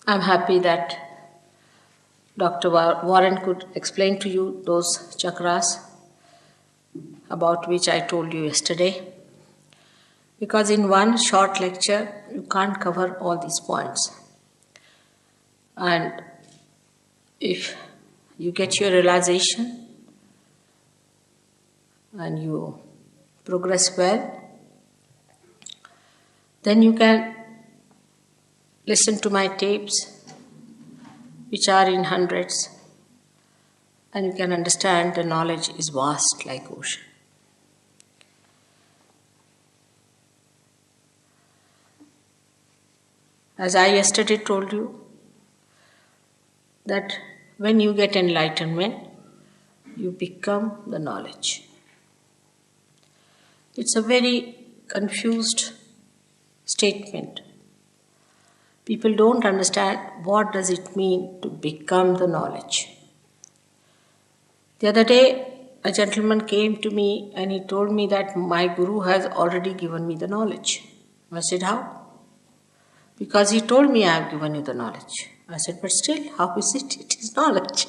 I'm happy that Dr. Warren could explain to you those chakras about which I told you yesterday. Because in one short lecture, you can't cover all these points. And if you get your realization and you progress well, then you can listen to my tapes, which are in hundreds, and you can understand the knowledge is vast like ocean. As I yesterday told you, that when you get enlightenment, you become the knowledge. It's a very confused statement. People don't understand what does it mean to become the knowledge. The other day, a gentleman came to me and he told me that my guru has already given me the knowledge. I said, how? Because he told me I have given you the knowledge. I said, but still, how is it? It is knowledge.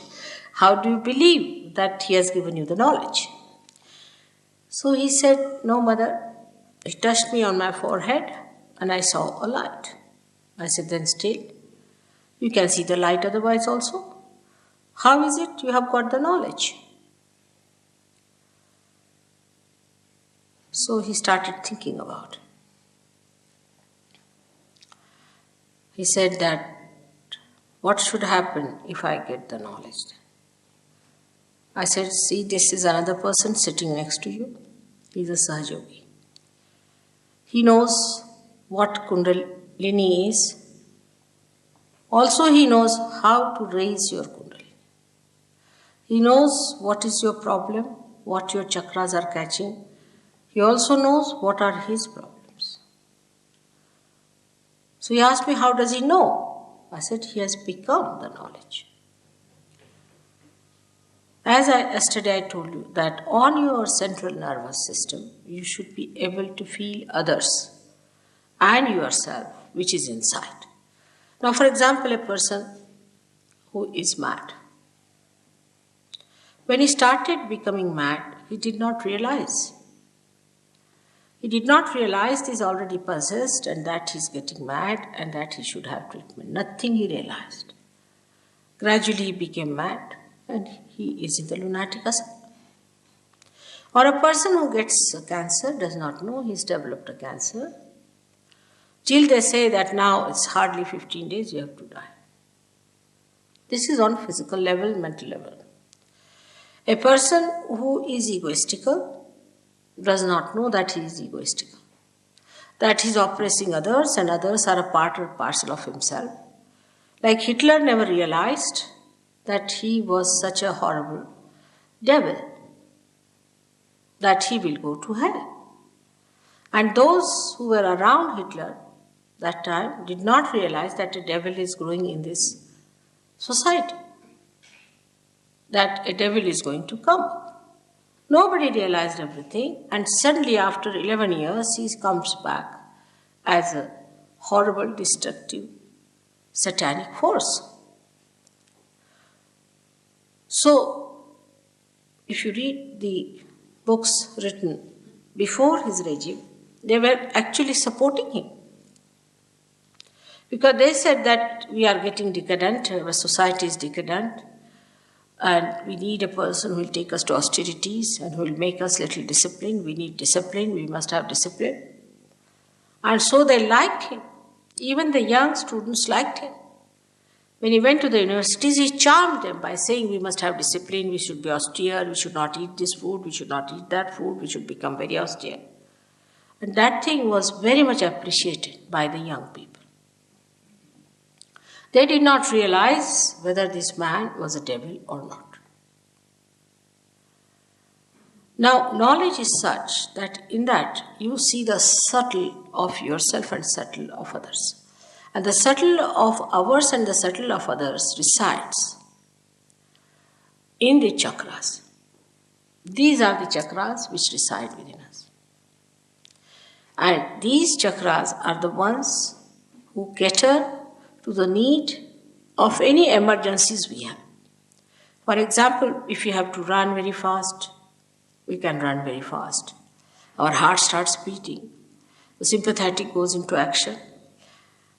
How do you believe that he has given you the knowledge? So he said, no, mother. He touched me on my forehead and I saw a light. I said, then still, you can see the light otherwise also. How is it you have got the knowledge? So he started thinking about it. He said that, what should happen if I get the knowledge? I said, see, this is another person sitting next to you. He's a Sahajogi. He knows what Kundalini is. Also, he knows how to raise your Kundalini. He knows what is your problem, what your chakras are catching. He also knows what are his problems. So he asked me, how does he know? I said, he has become the knowledge. As yesterday I told you that on your central nervous system, you should be able to feel others and yourself, which is inside. Now, for example, a person who is mad. When he started becoming mad, he did not realize. He did not realize he is already possessed and that he is getting mad and that he should have treatment. Nothing he realized. Gradually he became mad and he is in the lunatic asylum. Or a person who gets cancer does not know he's developed a cancer. Till they say that now it's hardly 15 days, you have to die. This is on physical level, mental level. A person who is egoistical does not know that he is egoistical, that he is oppressing others and others are a part or parcel of himself. Like Hitler never realized that he was such a horrible devil, that he will go to hell. And those who were around Hitler that time did not realize that a devil is growing in this society, that a devil is going to come. Nobody realized everything, and suddenly after 11 years, he comes back as a horrible, destructive, satanic force. So, if you read the books written before his regime, they were actually supporting him. Because they said that we are getting decadent, our society is decadent, and we need a person who will take us to austerities and who will make us little disciplined. We need discipline, we must have discipline. And so they liked him. Even the young students liked him. When he went to the universities, he charmed them by saying we must have discipline, we should be austere, we should not eat this food, we should not eat that food, we should become very austere. And that thing was very much appreciated by the young people. They did not realize whether this man was a devil or not. Now, knowledge is such that in that you see the subtle of yourself and subtle of others. And the subtle of ours and the subtle of others resides in the chakras. These are the chakras which reside within us. And these chakras are the ones who cater to the need of any emergencies we have. For example, if you have to run very fast, we can run very fast. Our heart starts beating. The sympathetic goes into action.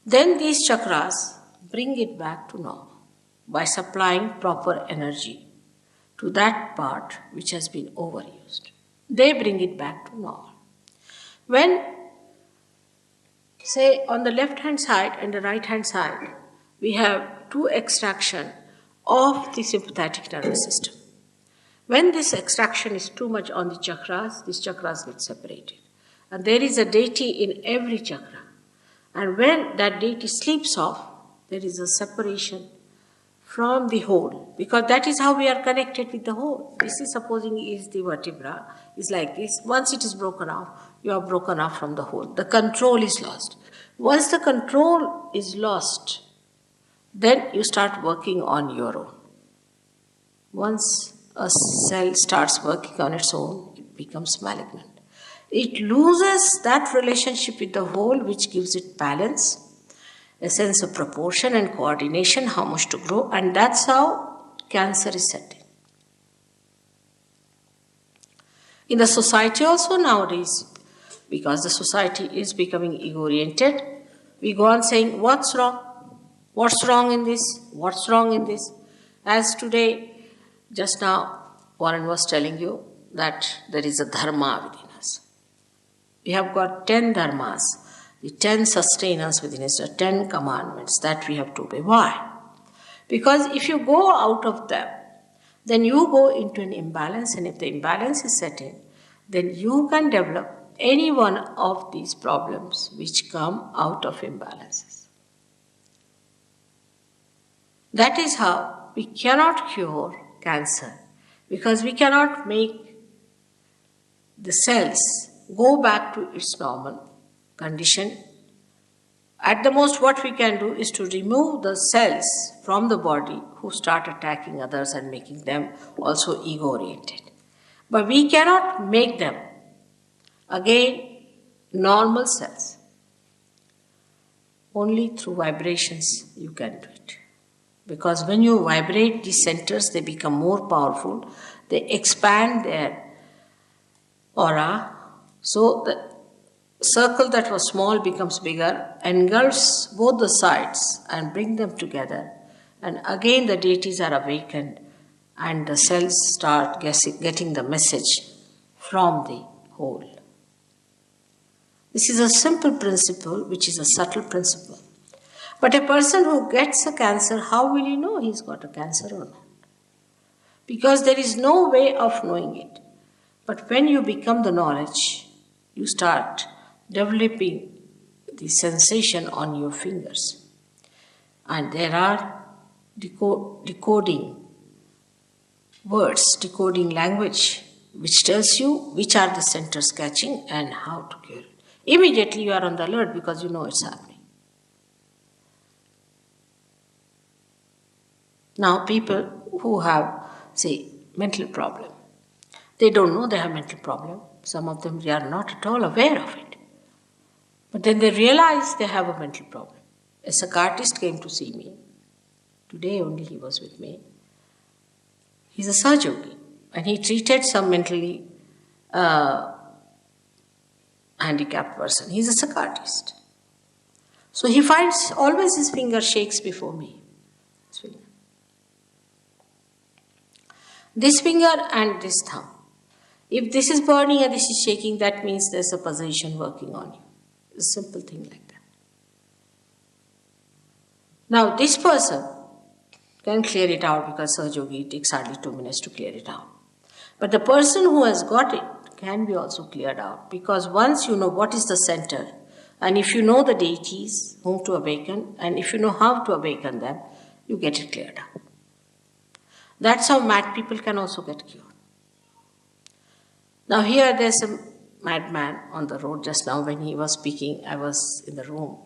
Then these chakras bring it back to normal by supplying proper energy to that part which has been overused. They bring it back to normal. When, say, on the left-hand side and the right-hand side, we have two extraction of the sympathetic nervous system. When this extraction is too much on the chakras, these chakras get separated. And there is a deity in every chakra. And when that deity sleeps off, there is a separation from the whole, because that is how we are connected with the whole. This is supposing is the vertebra, is like this. Once it is broken off, you are broken off from the whole. The control is lost. Once the control is lost, then you start working on your own. Once a cell starts working on its own, it becomes malignant. It loses that relationship with the whole which gives it balance, a sense of proportion and coordination, how much to grow, and that's how cancer is set in. In the society also nowadays, because the society is becoming ego-oriented, we go on saying, what's wrong? What's wrong in this? What's wrong in this? As today, just now, Warren was telling you that there is a dharma within us. We have got 10 dharmas, the 10 sustenance within us, the 10 commandments that we have to obey. Why? Because if you go out of them, then you go into an imbalance, and if the imbalance is set in, then you can develop any one of these problems which come out of imbalances. That is how we cannot cure cancer, because we cannot make the cells go back to its normal condition. At the most, what we can do is to remove the cells from the body who start attacking others and making them also ego-oriented. But we cannot make them again normal cells. Only through vibrations you can do it. Because when you vibrate these centers, they become more powerful. They expand their aura. So the circle that was small becomes bigger, engulfs both the sides and bring them together. And again the deities are awakened and the cells start getting the message from the whole. This is a simple principle, which is a subtle principle. But a person who gets a cancer, how will he know he's got a cancer or not? Because there is no way of knowing it. But when you become the knowledge, you start developing the sensation on your fingers. And there are decoding words, decoding language, which tells you which are the centers catching and how to cure it. Immediately you are on the alert because you know it's happening. Now people who have, say, mental problem, they don't know they have mental problem. Some of them, they are not at all aware of it. But then they realize they have a mental problem. A psychiatrist came to see me. Today only he was with me. He's a surgeon and he treated some mentally handicapped person. He's a psychiatrist. So he finds always his finger shakes before me. This finger and this thumb. If this is burning and this is shaking, that means there's a possession working on you. A simple thing like that. Now this person can clear it out because Sir Yogi, it takes hardly 2 minutes to clear it out. But the person who has got it can be also cleared out, because once you know what is the center, and if you know the deities whom to awaken, and if you know how to awaken them, you get it cleared out. That's how mad people can also get cured. Now here there's a madman on the road. Just now when he was speaking, I was in the room.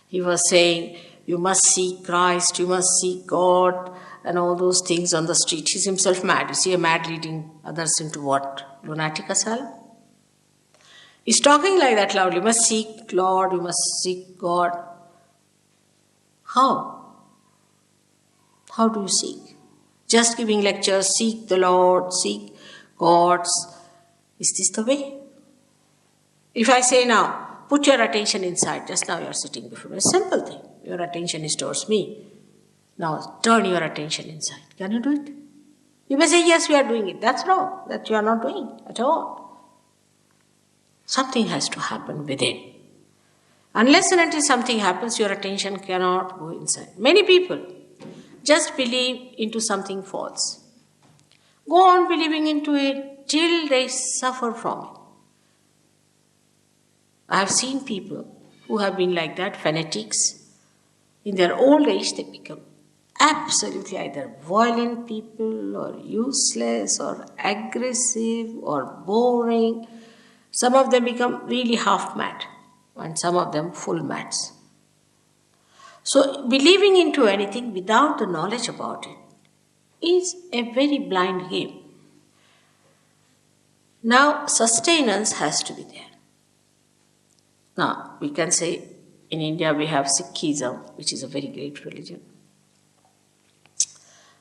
He was saying, you must seek Christ, you must seek God, and all those things on the street. He's himself mad. You see a mad leading others into what? Lunatic asylum? He's talking like that loudly. You must seek Lord, you must seek God. How? How do you seek? Just giving lectures, seek the Lord, seek gods. Is this the way? If I say now, put your attention inside, just now you are sitting before me, a simple thing. Your attention is towards me. Now turn your attention inside. Can you do it? You may say, yes, we are doing it. That's wrong. That you are not doing at all. Something has to happen within. Unless and until something happens, your attention cannot go inside. Many people just believe into something false. Go on believing into it till they suffer from it. I have seen people who have been like that, fanatics. In their old age, they become absolutely either violent people or useless or aggressive or boring. Some of them become really half mad and some of them full mads. So believing into anything without the knowledge about it is a very blind game. Now sustenance has to be there. Now we can say in India we have Sikhism, which is a very great religion.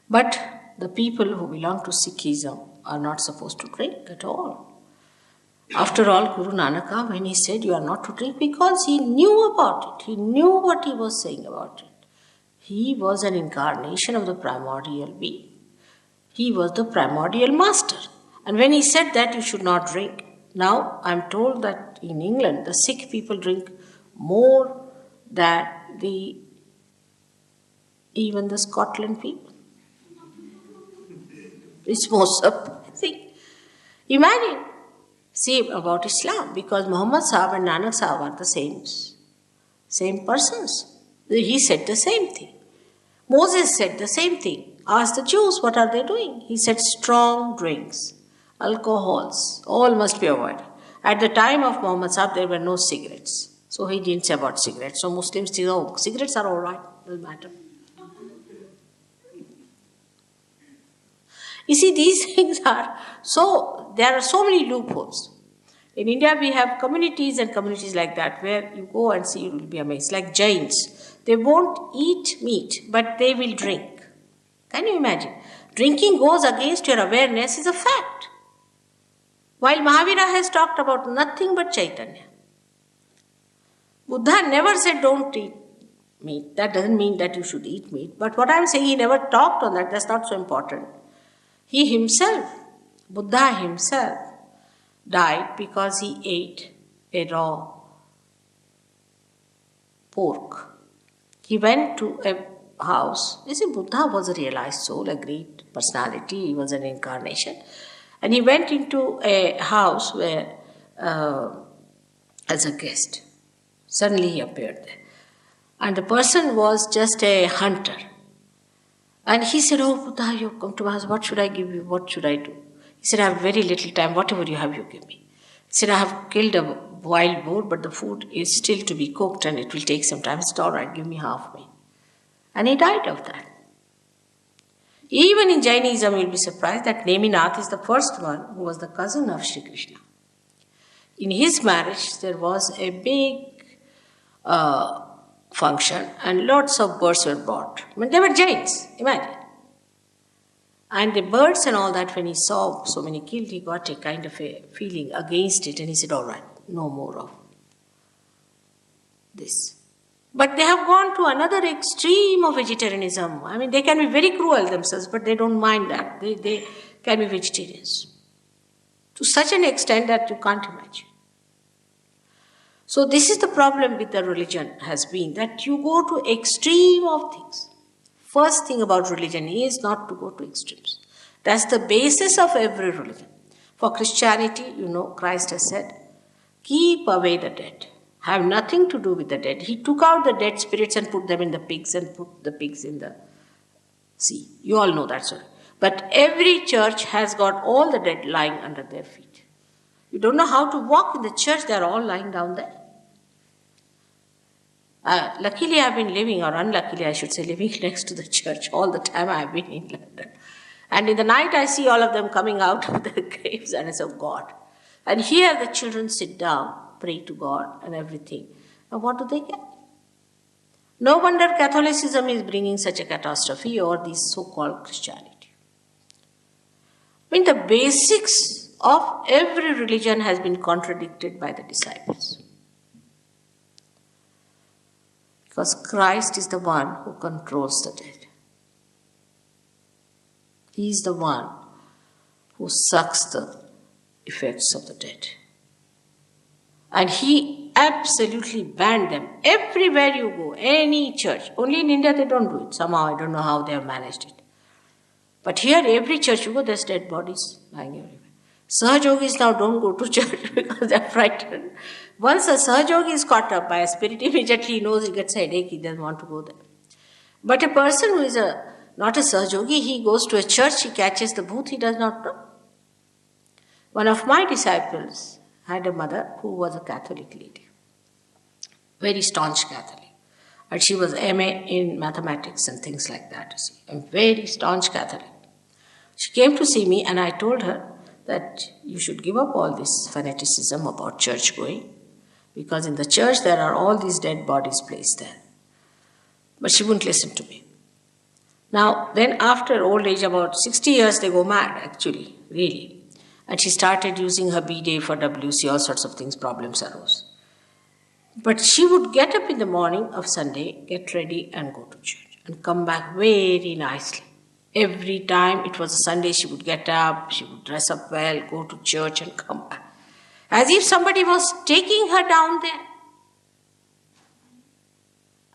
But the people who belong to Sikhism are not supposed to drink at all. After all, Guru Nanak, when he said you are not to drink, because he knew about it, he knew what he was saying about it. He was an incarnation of the primordial being. He was the primordial master. And when he said that you should not drink, now I am told that in England the Sikh people drink more than even the Scotland people. It's most surprising. Imagine. See about Islam, because Muhammad Sahib and Nanak Sahib are the same persons. He said the same thing. Moses said the same thing. Asked the Jews, what are they doing? He said strong drinks, alcohols, all must be avoided. At the time of Muhammad Sahib, there were no cigarettes. So he didn't say about cigarettes. So Muslims say, oh, cigarettes are all right, doesn't matter. You see, these things are there are so many loopholes. In India, we have communities and communities like that where you go and see, you will be amazed. Like Jains, they won't eat meat, but they will drink. Can you imagine? Drinking goes against your awareness is a fact. While Mahavira has talked about nothing but Chaitanya. Buddha never said don't eat meat. That doesn't mean that you should eat meat. But what I'm saying, he never talked on that. That's not so important. He himself, Buddha himself, died because he ate a raw pork. He went to a house. You see, Buddha was a realized soul, a great personality. He was an incarnation. And he went into a house where, as a guest. Suddenly he appeared there. And the person was just a hunter. And he said, oh, Buddha, you have come to my house. What should I give you? What should I do? He said, I have very little time. Whatever you have, you give me. He said, I have killed a wild boar, but the food is still to be cooked and it will take some time. He said, all right, give me half meat. And he died of that. Even in Jainism, you will be surprised that Neminath is the first one who was the cousin of Sri Krishna. In his marriage, there was a big function and lots of birds were brought. I mean, they were Jains, imagine. And the birds and all that, when he saw so many killed, he got a kind of a feeling against it and he said, all right, no more of this. But they have gone to another extreme of vegetarianism. I mean, they can be very cruel themselves, but they don't mind that. They can be vegetarians. To such an extent that you can't imagine. So this is the problem with the religion has been, that you go to extreme of things. First thing about religion is not to go to extremes. That's the basis of every religion. For Christianity, Christ has said, keep away the dead. Have nothing to do with the dead. He took out the dead spirits and put them in the pigs and put the pigs in the sea. You all know that story. But every church has got all the dead lying under their feet. You don't know how to walk in the church, they are all lying down there. Luckily, I have been living, or unluckily, I should say, living next to the church all the time I have been in London. And in the night, I see all of them coming out of the graves, and I say, oh God. And here the children sit down, pray to God and everything. And what do they get? No wonder Catholicism is bringing such a catastrophe or this so-called Christianity. I mean, the basics of every religion has been contradicted by the disciples. Because Christ is the one who controls the dead. He is the one who sucks the effects of the dead. And he absolutely banned them. Everywhere you go, any church. Only in India they don't do it. Somehow, I don't know how they have managed it. But here, every church you go, there's dead bodies lying everywhere. Sahajogis now don't go to church because they're frightened. Once a Sahajogi is caught up by a spirit, immediately he knows he gets a headache, he doesn't want to go there. But a person who is not a Sahajogi, he goes to a church, he catches the bhoot, he does not know. One of my disciples had a mother who was a Catholic lady, very staunch Catholic. And she was MA in mathematics and things like that, you see, a very staunch Catholic. She came to see me and I told her that you should give up all this fanaticism about church going, because in the church there are all these dead bodies placed there. But she wouldn't listen to me. Now, then after old age, about 60 years, they go mad, actually, really. And she started using her B-Day for WC, all sorts of things, problems arose. But she would get up in the morning of Sunday, get ready and go to church and come back very nicely. Every time it was a Sunday, she would get up, she would dress up well, go to church and come back. As if somebody was taking her down there.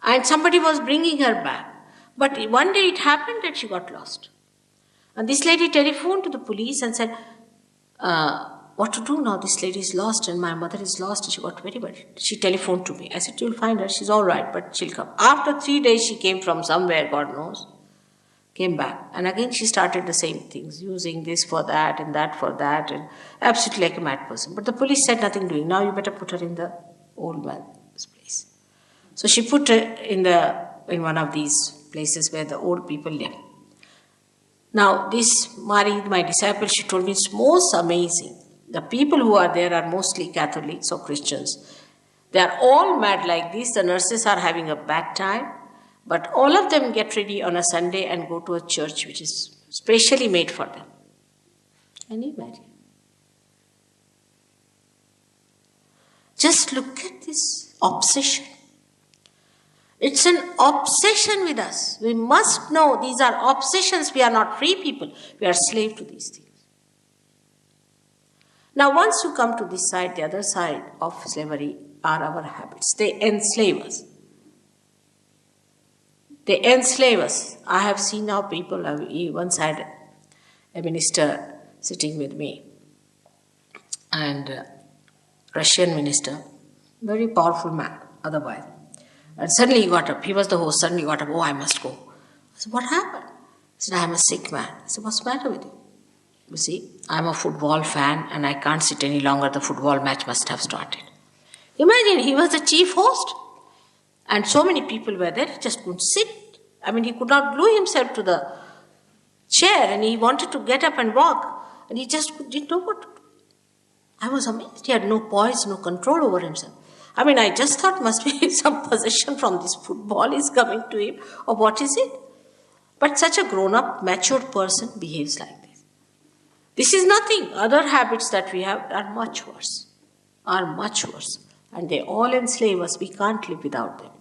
And somebody was bringing her back. But one day it happened that she got lost. And this lady telephoned to the police and said, what to do now? This lady is lost and my mother is lost. And she got very worried. She telephoned to me. I said, you'll find her. She's all right, but she'll come. After 3 days, she came from somewhere, God knows. Came back. And again, she started the same things, using this for that and that for that, and absolutely like a mad person. But the police said nothing doing. Now you better put her in the old man's place. So she put her in one of these places where the old people live. Now, this Mari, my disciple, she told me it's most amazing. The people who are there are mostly Catholics or Christians. They are all mad like this. The nurses are having a bad time. But all of them get ready on a Sunday and go to a church which is specially made for them. Can you imagine? Just look at this obsession. It's an obsession with us. We must know these are obsessions. We are not free people. We are slave to these things. Now, once you come to this side, the other side of slavery are our habits. They enslave us. They enslave us. I have seen now people, I once had a minister sitting with me, and Russian minister, very powerful man otherwise. And suddenly he got up. He was the host. Suddenly he got up. Oh, I must go. I said, what happened? He said, I am a sick man. I said, what's the matter with you? You see, I'm a football fan and I can't sit any longer. The football match must have started. Imagine, he was the chief host. And so many people were there, he just couldn't sit. I mean, he could not glue himself to the chair and he wanted to get up and walk. And he just didn't know what to do. I was amazed. He had no poise, no control over himself. I mean, I just thought must be some possession from this football is coming to him, or what is it? But such a grown-up, matured person behaves like this. This is nothing. Other habits that we have are much worse. And they all enslave us. We can't live without them.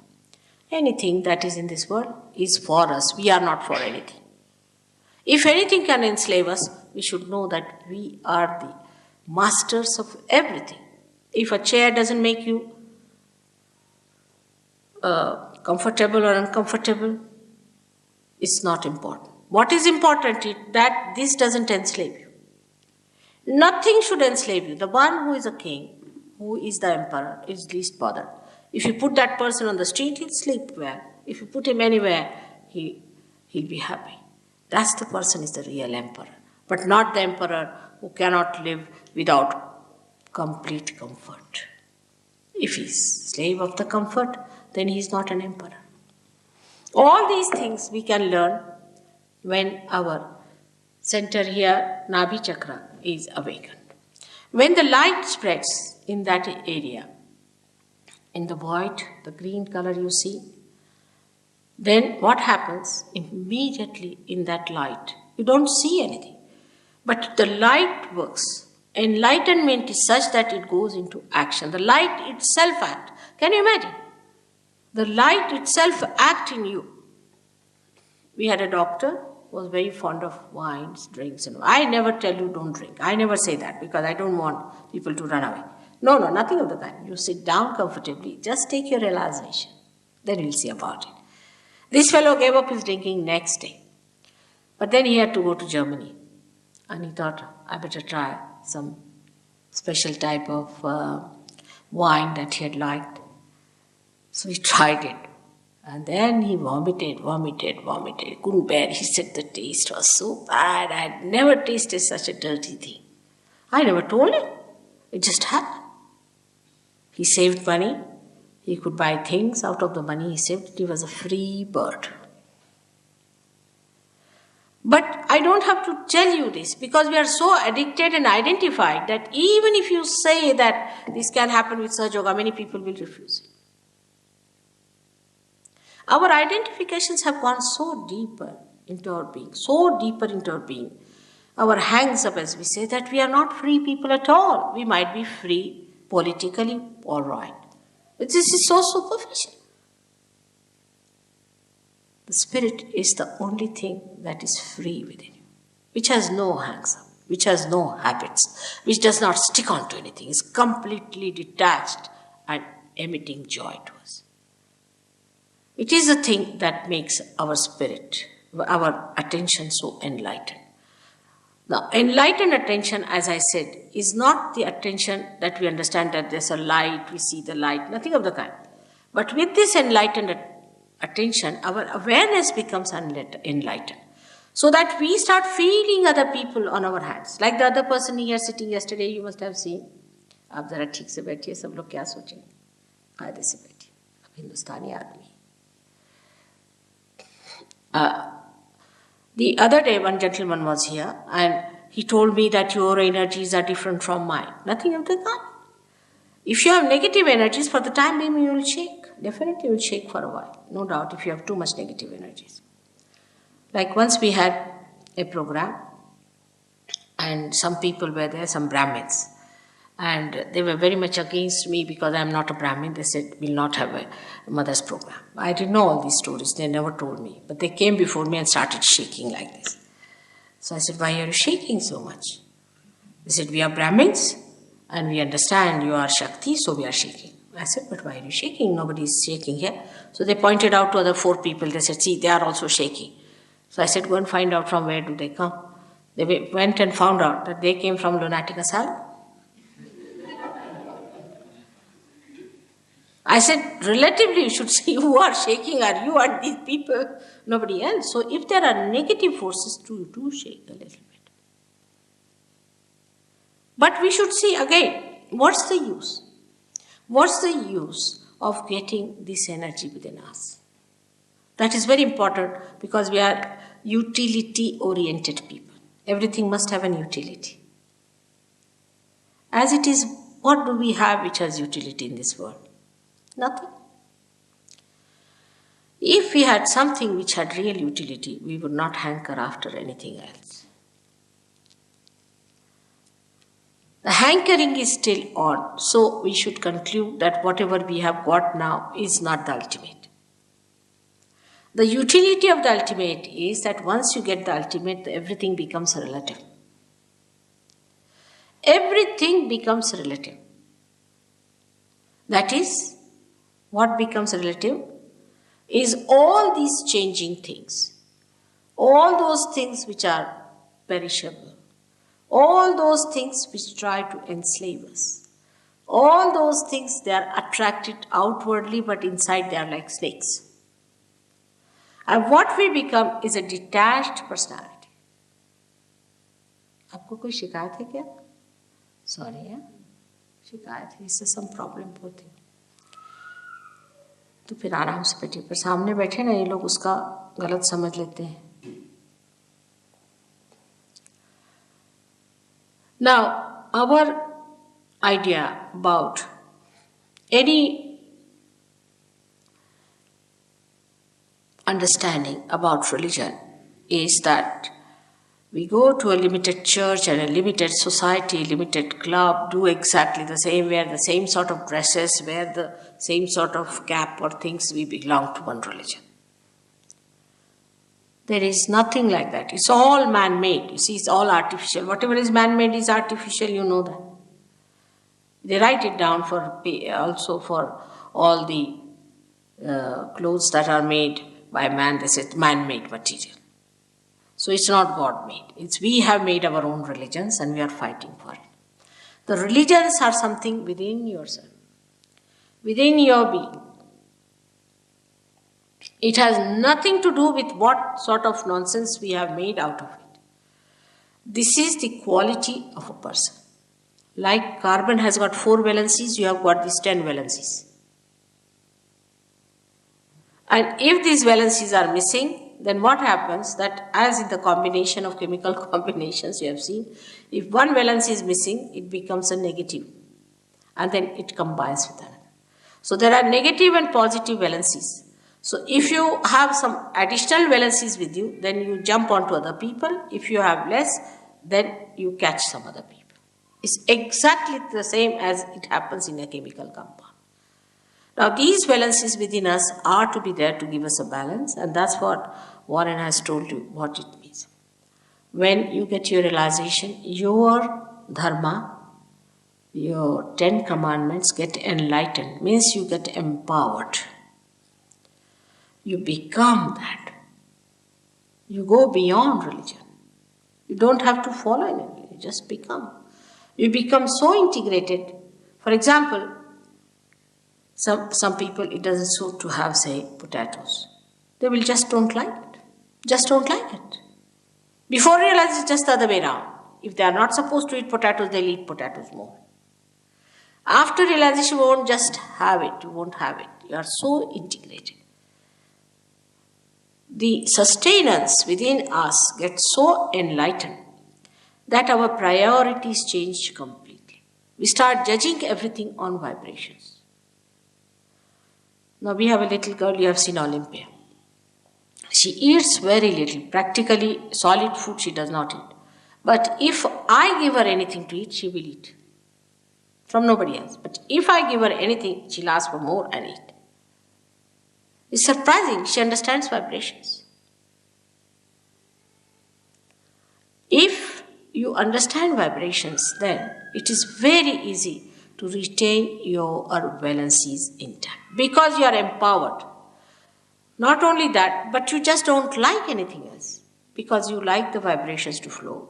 Anything that is in this world is for us. We are not for anything. If anything can enslave us, we should know that we are the masters of everything. If a chair doesn't make you comfortable or uncomfortable, it's not important. What is important is that this doesn't enslave you. Nothing should enslave you. The one who is a king, who is the emperor, is least bothered. If you put that person on the street, he'll sleep well. If you put him anywhere, he'll be happy. That's the person is the real emperor. But not the emperor who cannot live without complete comfort. If he's slave of the comfort, then he's not an emperor. All these things we can learn when our center here, Nabhi Chakra, is awakened. When the light spreads in that area, in the void, the green color you see, then what happens immediately in that light? You don't see anything, but the light works. Enlightenment is such that it goes into action. The light itself acts. Can you imagine? The light itself acts in you. We had a doctor who was very fond of wines, drinks, and I never tell you don't drink. I never say that because I don't want people to run away. No, nothing of the kind. You sit down comfortably. Just take your realization. Then we'll see about it. This fellow gave up his drinking next day. But then he had to go to Germany. And he thought, I better try some special type of wine that he had liked. So he tried it. And then he vomited. He couldn't bear it. He said the taste was so bad. I had never tasted such a dirty thing. I never told him. It just happened. He saved money. He could buy things out of the money he saved. He was a free bird. But I don't have to tell you this because we are so addicted and identified that even if you say that this can happen with Sahaja Yoga, many people will refuse it. Our identifications have gone so deeper into our being, our hangs up, as we say, that we are not free people at all. We might be free politically, all right. But this is so superficial. The spirit is the only thing that is free within you, which has no hangs up, which has no habits, which does not stick on to anything, is completely detached and emitting joy to us. It is the thing that makes our spirit, our attention so enlightened. Now, enlightened attention, as I said, is not the attention that we understand that there's a light, we see the light, nothing of the kind. But with this enlightened attention, our awareness becomes enlightened. So that we start feeling other people on our hands. Like the other person here sitting yesterday, you must have seen. आप जरा ठीक से बैठिए, सब लोग क्या सोचेंगे? कायदे से बैठिए, अब हिंदुस्तानी आदमी. The other day, one gentleman was here and he told me that your energies are different from mine. Nothing of the kind. If you have negative energies, for the time being you will shake. Definitely you will shake for a while. No doubt if you have too much negative energies. Like once we had a program and some people were there, some Brahmins. And they were very much against me because I am not a Brahmin. They said, we'll not have a mother's program. I didn't know all these stories. They never told me. But they came before me and started shaking like this. So I said, why are you shaking so much? They said, we are Brahmins and we understand you are Shakti, so we are shaking. I said, but why are you shaking? Nobody is shaking here. So they pointed out to other 4 people. They said, see, they are also shaking. So I said, go and find out from where do they come. They went and found out that they came from lunatic asylum. I said, relatively, you should see who are shaking, are you or these people, nobody else. So if there are negative forces, do shake a little bit. But we should see again, what's the use? What's the use of getting this energy within us? That is very important because we are utility-oriented people. Everything must have an utility. As it is, what do we have which has utility in this world? Nothing. If we had something which had real utility, we would not hanker after anything else. The hankering is still on, so we should conclude that whatever we have got now is not the ultimate. The utility of the ultimate is that once you get the ultimate, everything becomes relative. Everything becomes relative. That is, what becomes relative is all these changing things, all those things which are perishable, all those things which try to enslave us, all those things, they are attracted outwardly but inside they are like snakes. And what we become is a detached personality. आपको कोई शिकायत है क्या? Sorry, yeah? शिकायत है, इससे some problem होती है. तो फिर आराम से बैठिए, पर सामने बैठे ना ये लोग उसका गलत समझ लेते हैं. Now, our idea about understanding about religion is that we go to a limited church and a limited society, limited club, do exactly the same, wear the same sort of dresses, wear the same sort of cap or things, we belong to one religion. There is nothing like that. It's all man-made. You see, it's all artificial. Whatever is man-made is artificial, you know that. They write it down also for all the clothes that are made by man. They say man-made material. So it's not God-made. We have made our own religions and we are fighting for it. The religions are something within yourself, within your being. It has nothing to do with what sort of nonsense we have made out of it. This is the quality of a person. Like carbon has got 4 valencies, you have got these 10 valencies. And if these valencies are missing, then what happens that as in the combination of chemical combinations you have seen, if one valency is missing, it becomes a negative. And then it combines with another. So there are negative and positive valencies. So if you have some additional valencies with you, then you jump onto other people. If you have less, then you catch some other people. It's exactly the same as it happens in a chemical compound. Now these valencies within us are to be there to give us a balance, and that's what Warren has told you what it means. When you get your realization, your dharma, your 10 commandments get enlightened, means you get empowered. You become that. You go beyond religion. You don't have to follow anything, you just become. You become so integrated. For example, some people, it doesn't suit to have, say, potatoes. They will just don't like it. Just don't like it. Before realize it's just the other way around. If they are not supposed to eat potatoes, they'll eat potatoes more. After realization, you won't just have it. You won't have it. You are so integrated. The sustenance within us gets so enlightened that our priorities change completely. We start judging everything on vibrations. Now we have a little girl, you have seen Olympia. She eats very little, practically solid food she does not eat. But if I give her anything to eat, she will eat. From nobody else. But if I give her anything, she'll ask for more and eat. It's surprising, she understands vibrations. If you understand vibrations, then it is very easy to retain your valencies intact because you are empowered. Not only that, but you just don't like anything else because you like the vibrations to flow.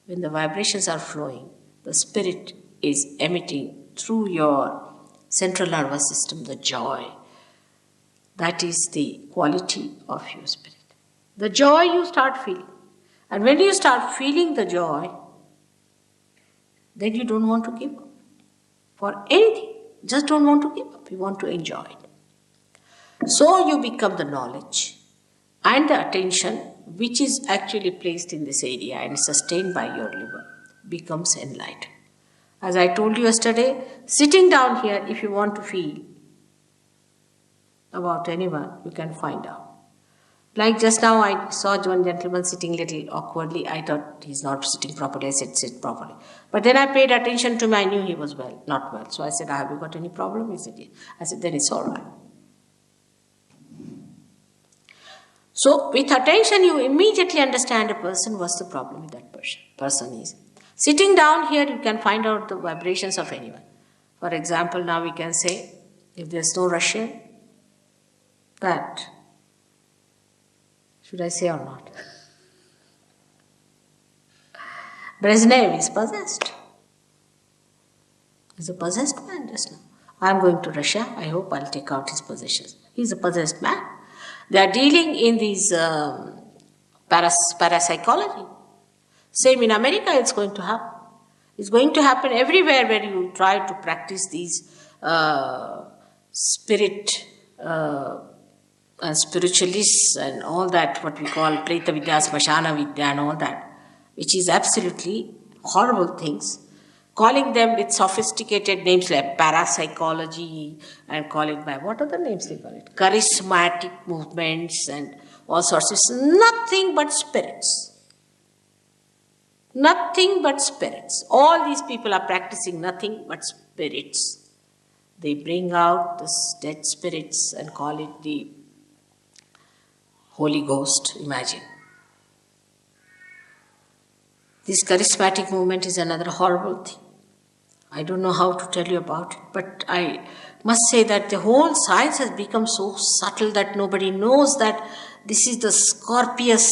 When the vibrations are flowing, the spirit is emitting through your central nervous system the joy. That is the quality of your spirit. The joy you start feeling. And when you start feeling the joy, then you don't want to give up for anything. Just don't want to give up. You want to enjoy it. So you become the knowledge and the attention which is actually placed in this area and sustained by your liver becomes enlightened. As I told you yesterday, sitting down here, if you want to feel about anyone, you can find out. Like just now I saw one gentleman sitting little awkwardly. I thought he's not sitting properly. I said, sit properly. But then I paid attention to him. I knew he was not well. So I said, have you got any problem? He said, yes. I said, then it's all right. So with attention, you immediately understand a person, what's the problem with that person is. Sitting down here, you can find out the vibrations of anyone. For example, now we can say, if there's no Russian, that, should I say or not? Brezhnev is possessed. He's a possessed man just now. I'm going to Russia. I hope I'll take out his possessions. He's a possessed man. They are dealing in these parapsychology. Same in America, it's going to happen. It's going to happen everywhere where you try to practice these spirit and spiritualists and all that, what we call Preta Vidya, Smashana Vidya and all that, which is absolutely horrible things, calling them with sophisticated names like parapsychology and call it by what other names they call it? Charismatic movements and all sorts. It's nothing but spirits. Nothing but spirits. All these people are practicing nothing but spirits. They bring out the dead spirits and call it the Holy Ghost. Imagine. This charismatic movement is another horrible thing. I don't know how to tell you about it, but I must say that the whole science has become so subtle that nobody knows that this is the scorpious,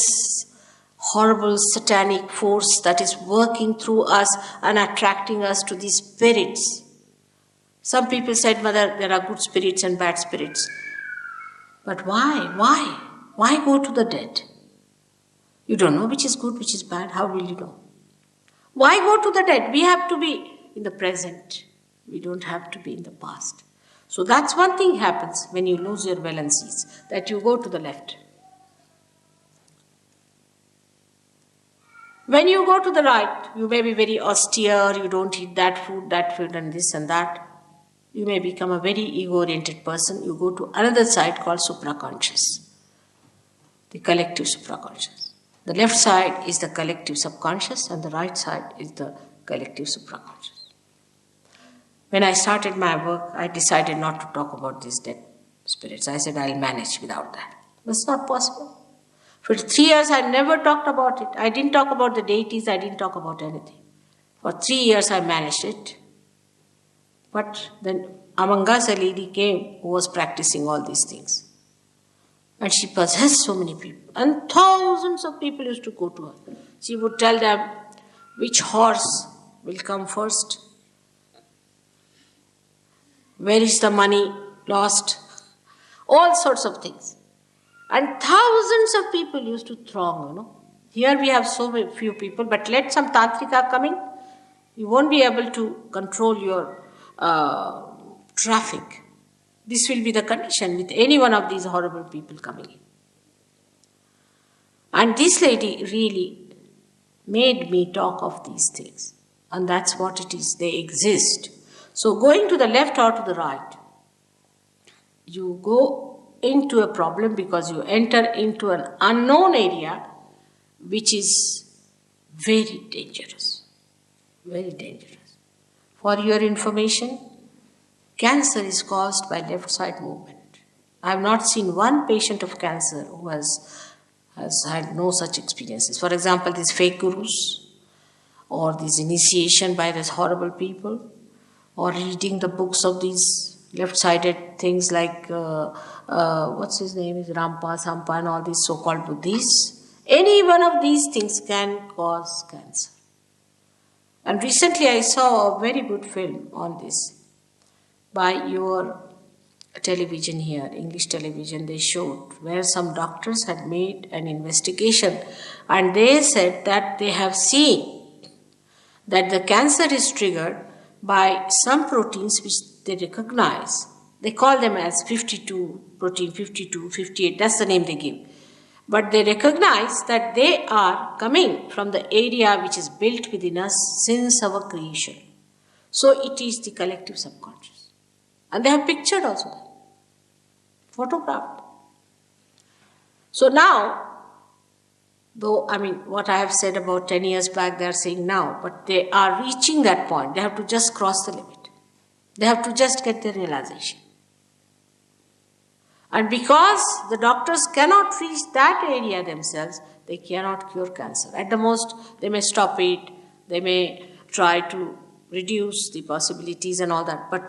horrible, satanic force that is working through us and attracting us to these spirits. Some people said, Mother, there are good spirits and bad spirits. But why? Why go to the dead? You don't know which is good, which is bad. How will you know? Why go to the dead? We have to be in the present. We don't have to be in the past. So that's one thing happens when you lose your valencies, that you go to the left. When you go to the right, you may be very austere, you don't eat that food, and this and that. You may become a very ego-oriented person. You go to another side called supraconscious, the collective supraconscious. The left side is the collective subconscious and the right side is the collective supraconscious. When I started my work, I decided not to talk about these dead spirits. I said, I'll manage without that. It's not possible. For 3 years, I never talked about it. I didn't talk about the deities. I didn't talk about anything. For 3 years, I managed it. But then among us, a lady came who was practicing all these things. And she possessed so many people. And thousands of people used to go to her. She would tell them which horse will come first. Where is the money lost? All sorts of things. And thousands of people used to throng, Here we have so few people, but let some tantrika come in, you won't be able to control your traffic. This will be the condition with any one of these horrible people coming in. And this lady really made me talk of these things. And that's what it is. They exist. So going to the left or to the right, you go into a problem because you enter into an unknown area which is very dangerous. Very dangerous. For your information, cancer is caused by left side movement. I have not seen one patient of cancer who has had no such experiences. For example, these fake gurus or this initiation by these horrible people or reading the books of these left-sided things like, what's his name, is Rampa, Sampa and all these so-called Buddhists. Any one of these things can cause cancer. And recently I saw a very good film on this by your television here, English television. They showed where some doctors had made an investigation and they said that they have seen that the cancer is triggered by some proteins which they recognize. They call them as 52, protein 52, 58, that's the name they give. But they recognize that they are coming from the area which is built within us since our creation. So it is the collective subconscious. And they have pictured also, photographed. So now, though, what I have said about 10 years back, they are saying now, but they are reaching that point. They have to just cross the limit. They have to just get the realization. And because the doctors cannot reach that area themselves, they cannot cure cancer. At the most, they may stop it, they may try to reduce the possibilities and all that, but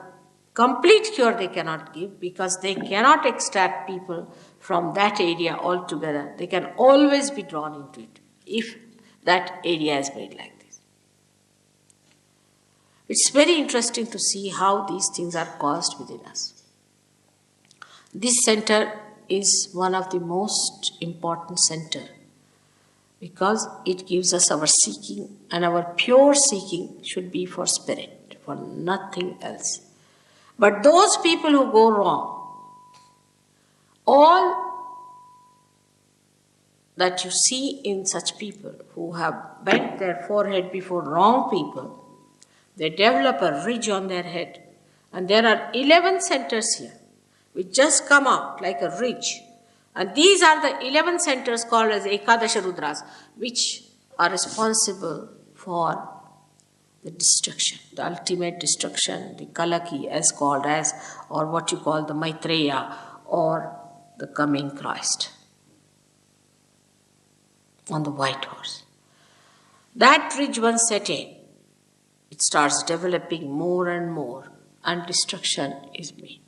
complete cure they cannot give because they cannot extract people from that area altogether. They can always be drawn into it if that area is made like this. It's very interesting to see how these things are caused within us. This center is one of the most important center because it gives us our seeking, and our pure seeking should be for spirit, for nothing else. But those people who go wrong, all that you see in such people who have bent their forehead before wrong people, They develop a ridge on their head. And there are 11 centers here, which just come out like a ridge. And these are the 11 centers called as Ekadasha Rudras, which are responsible for the destruction, the ultimate destruction, the Kalaki as called as, or what you call the Maitreya, or the coming Christ on the white horse. That ridge once set in, it starts developing more and more, and destruction is made.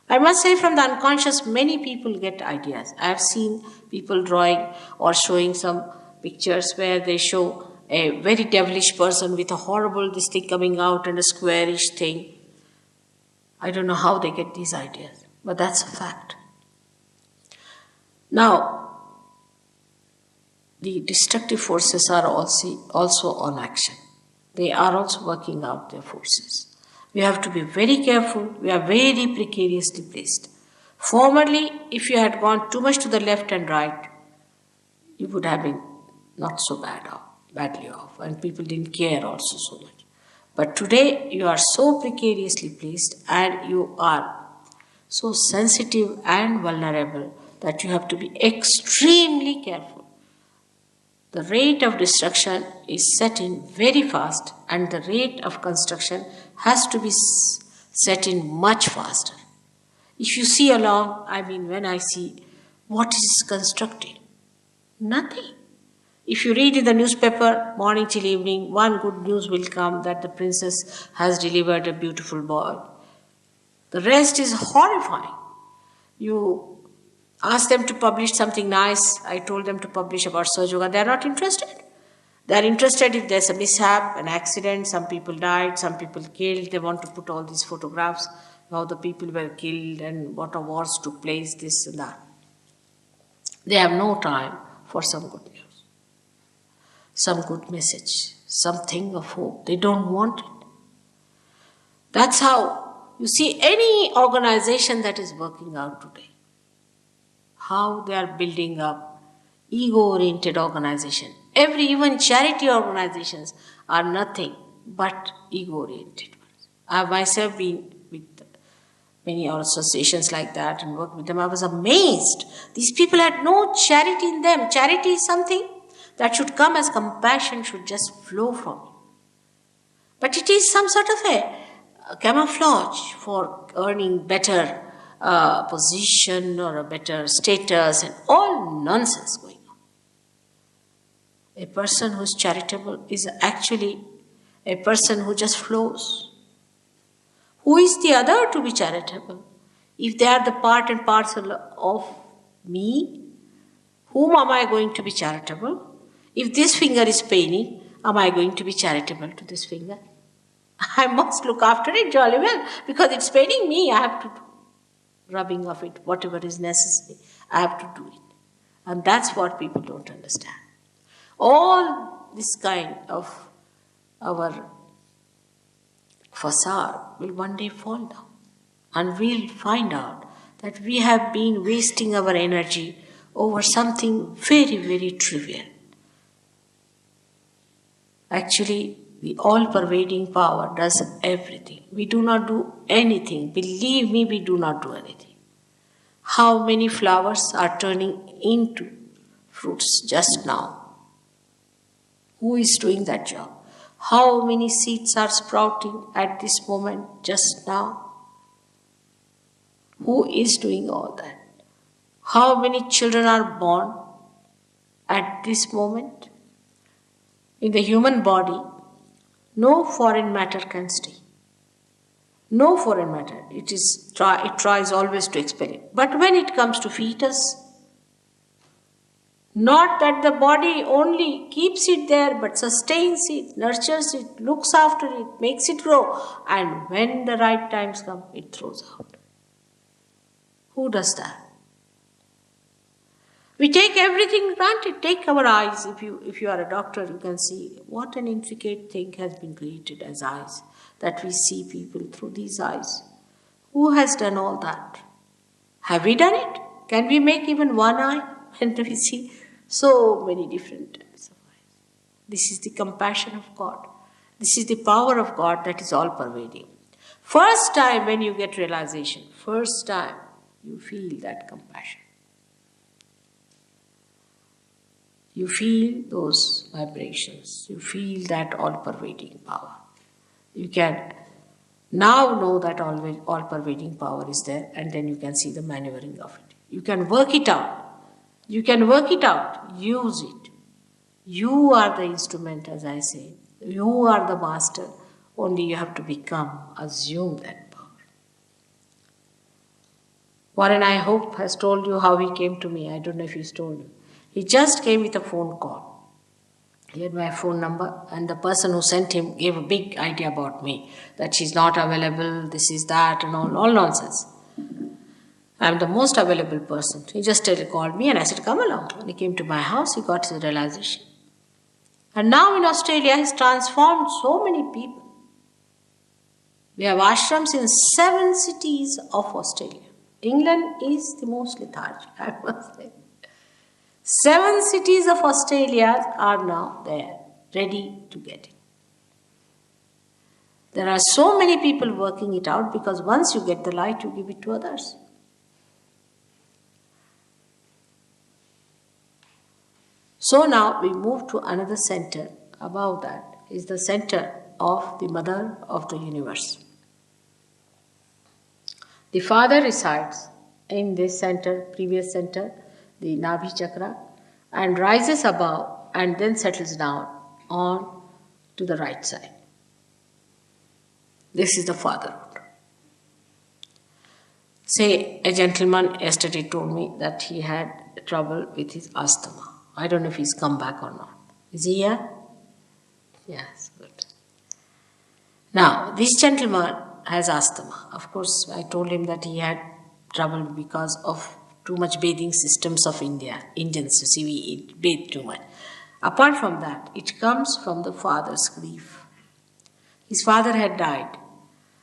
I must say, from the unconscious, many people get ideas. I have seen people drawing or showing some pictures where they show a very devilish person with a horrible this thing coming out and a squarish thing. I don't know how they get these ideas, but that's a fact. Now, the destructive forces are also on action. They are also working out their forces. We have to be very careful. We are very precariously placed. Formerly, if you had gone too much to the left and right, you would have been not so badly off, and people didn't care also so much. But today, you are so precariously placed and you are so sensitive and vulnerable that you have to be extremely careful. The rate of destruction is set in very fast, and the rate of construction has to be set in much faster. If you see along, when I see what is constructed, nothing. If you read in the newspaper morning till evening, one good news will come that the princess has delivered a beautiful boy. The rest is horrifying. You ask them to publish something nice. I told them to publish about Sahaja Yoga. They are not interested. They are interested if there's a mishap, an accident, some people died, some people killed. They want to put all these photographs, how the people were killed and what wars took place, this and that. They have no time for some good news, some good message, something of hope. They don't want it. That's how you see any organization that is working out today, how they are building up ego-oriented organization. Even charity organizations are nothing but ego-oriented. I have myself been with many associations like that and worked with them. I was amazed. These people had no charity in them. Charity is something that should come as compassion, should just flow from you. But it is some sort of a camouflage for earning better position or a better status, and all nonsense going on. A person who is charitable is actually a person who just flows. Who is the other to be charitable? If they are the part and parcel of me, whom am I going to be charitable? If this finger is paining, am I going to be charitable to this finger? I must look after it jolly well, because it's paining me. I have to do rubbing of it, whatever is necessary. I have to do it. And that's what people don't understand. All this kind of our facade will one day fall down, and we'll find out that we have been wasting our energy over something very, very trivial. Actually, the all-pervading power does everything. We do not do anything. Believe me, we do not do anything. How many flowers are turning into fruits just now? Who is doing that job? How many seeds are sprouting at this moment just now? Who is doing all that? How many children are born at this moment? In the human body, no foreign matter can stay. No foreign matter. It tries always to expel it. But when it comes to fetus, not that the body only keeps it there, but sustains it, nurtures it, looks after it, makes it grow, and when the right times come, it throws out. Who does that? We take everything granted. Take our eyes. If you are a doctor, you can see what an intricate thing has been created as eyes, that we see people through these eyes. Who has done all that? Have we done it? Can we make even one eye? And we see so many different types of eyes. This is the compassion of God. This is the power of God that is all pervading. First time when you get realization, first time you feel that compassion. You feel those vibrations. You feel that all-pervading power. You can now know that all-pervading power is there, and then you can see the maneuvering of it. You can work it out. You can work it out. Use it. You are the instrument, as I say. You are the master. Only you have to assume that power. Warren, I hope, has told you how he came to me. I don't know if he's told you. He just came with a phone call. He had my phone number, and the person who sent him gave a big idea about me, that she's not available, this is that, and all nonsense. I'm the most available person. He just called me, and I said, come along. When he came to my house, he got his realization. And now in Australia, he's transformed so many people. We have ashrams in 7 cities of Australia. England is the most lethargic, I must say. 7 cities of Australia are now there, ready to get it. There are so many people working it out, because once you get the light, you give it to others. So now we move to another center. Above that is the center of the Mother of the Universe. The Father resides in this center, previous center, the Nabhi Chakra, and rises above and then settles down on to the right side. This is the fatherhood. Say, a gentleman yesterday told me that he had trouble with his asthma. I don't know if he's come back or not. Is he here? Yes, good. Now, this gentleman has asthma. Of course, I told him that he had trouble because of too much bathing systems of India. Indians, you see, we bathe too much. Apart from that, it comes from the father's grief. His father had died,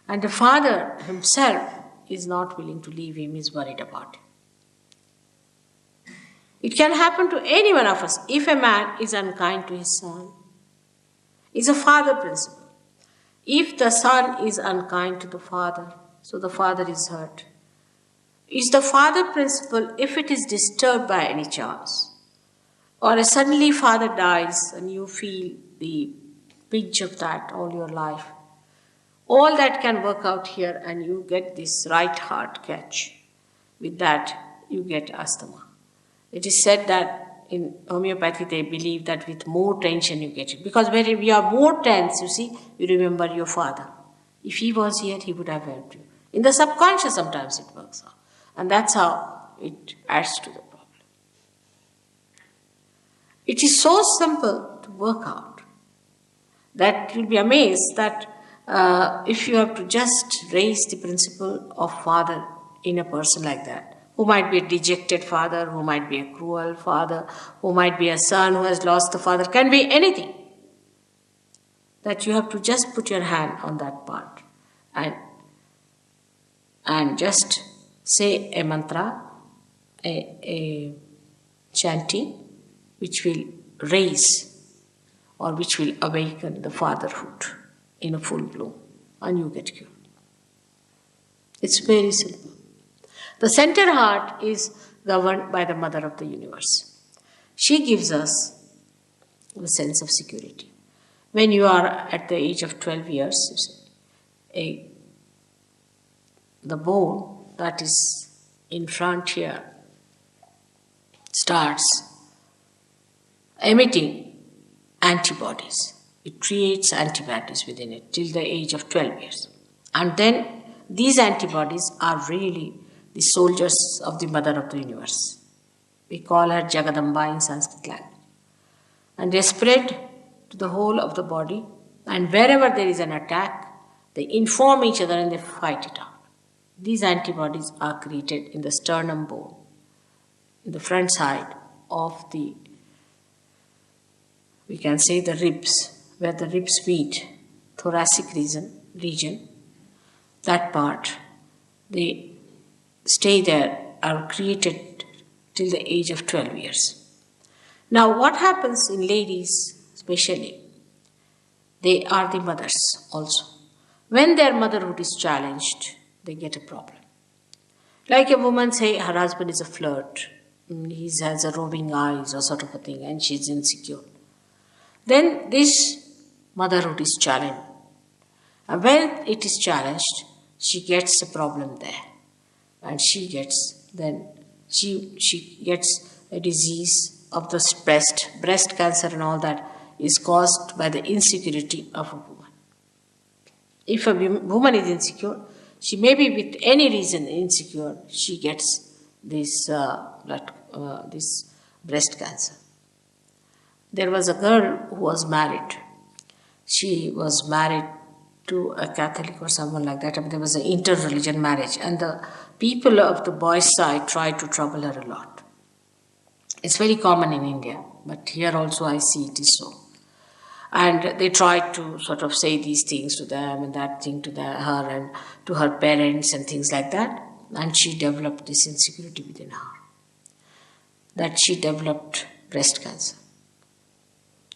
and the father himself is not willing to leave him, is worried about him. It can happen to any one of us. If a man is unkind to his son, it's a father principle. If the son is unkind to the father, so the father is hurt. It's the father principle if it is disturbed by any chance. Or suddenly father dies and you feel the pinch of that all your life. All that can work out here and you get this right heart catch. With that, you get asthma. It is said that in homeopathy they believe that with more tension you get it. Because when you are more tense, you see, you remember your father. If he was here, he would have helped you. In the subconscious sometimes it works out. And that's how it adds to the problem. It is so simple to work out that you'll be amazed that if you have to just raise the principle of father in a person like that, who might be a dejected father, who might be a cruel father, who might be a son who has lost the father, can be anything. That you have to just put your hand on that part and just say a mantra, a chanting, which will raise or which will awaken the fatherhood in a full bloom, and you get cured. It's very simple. The center heart is governed by the Mother of the Universe. She gives us the sense of security. When you are at the age of 12 years, you see, the bone that is in front here starts emitting antibodies. It creates antibodies within it till the age of 12 years. And then these antibodies are really the soldiers of the Mother of the Universe. We call her Jagadamba in Sanskrit language. And they spread to the whole of the body, and wherever there is an attack, they inform each other and they fight it out. These antibodies are created in the sternum bone, in the front side of the, we can say the ribs, where the ribs meet, thoracic region, that part, they stay there, are created till the age of 12 years. Now what happens in ladies especially, they are the mothers also. When their motherhood is challenged, they get a problem. Like a woman say her husband is a flirt, he has a roving eyes or sort of a thing, and she's insecure. Then this motherhood is challenged. And when it is challenged, she gets a problem there. And she gets a disease of the breast cancer and all that is caused by the insecurity of a woman. If a woman is insecure, she may be with any reason insecure, she gets this breast cancer. There was a girl who was married. She was married to a Catholic or someone like that. There was an inter-religion marriage, and the people of the boys' side tried to trouble her a lot. It's very common in India, but here also I see it is so. And they tried to sort of say these things to them and that thing to her and to her parents and things like that. And she developed this insecurity within her, that she developed breast cancer.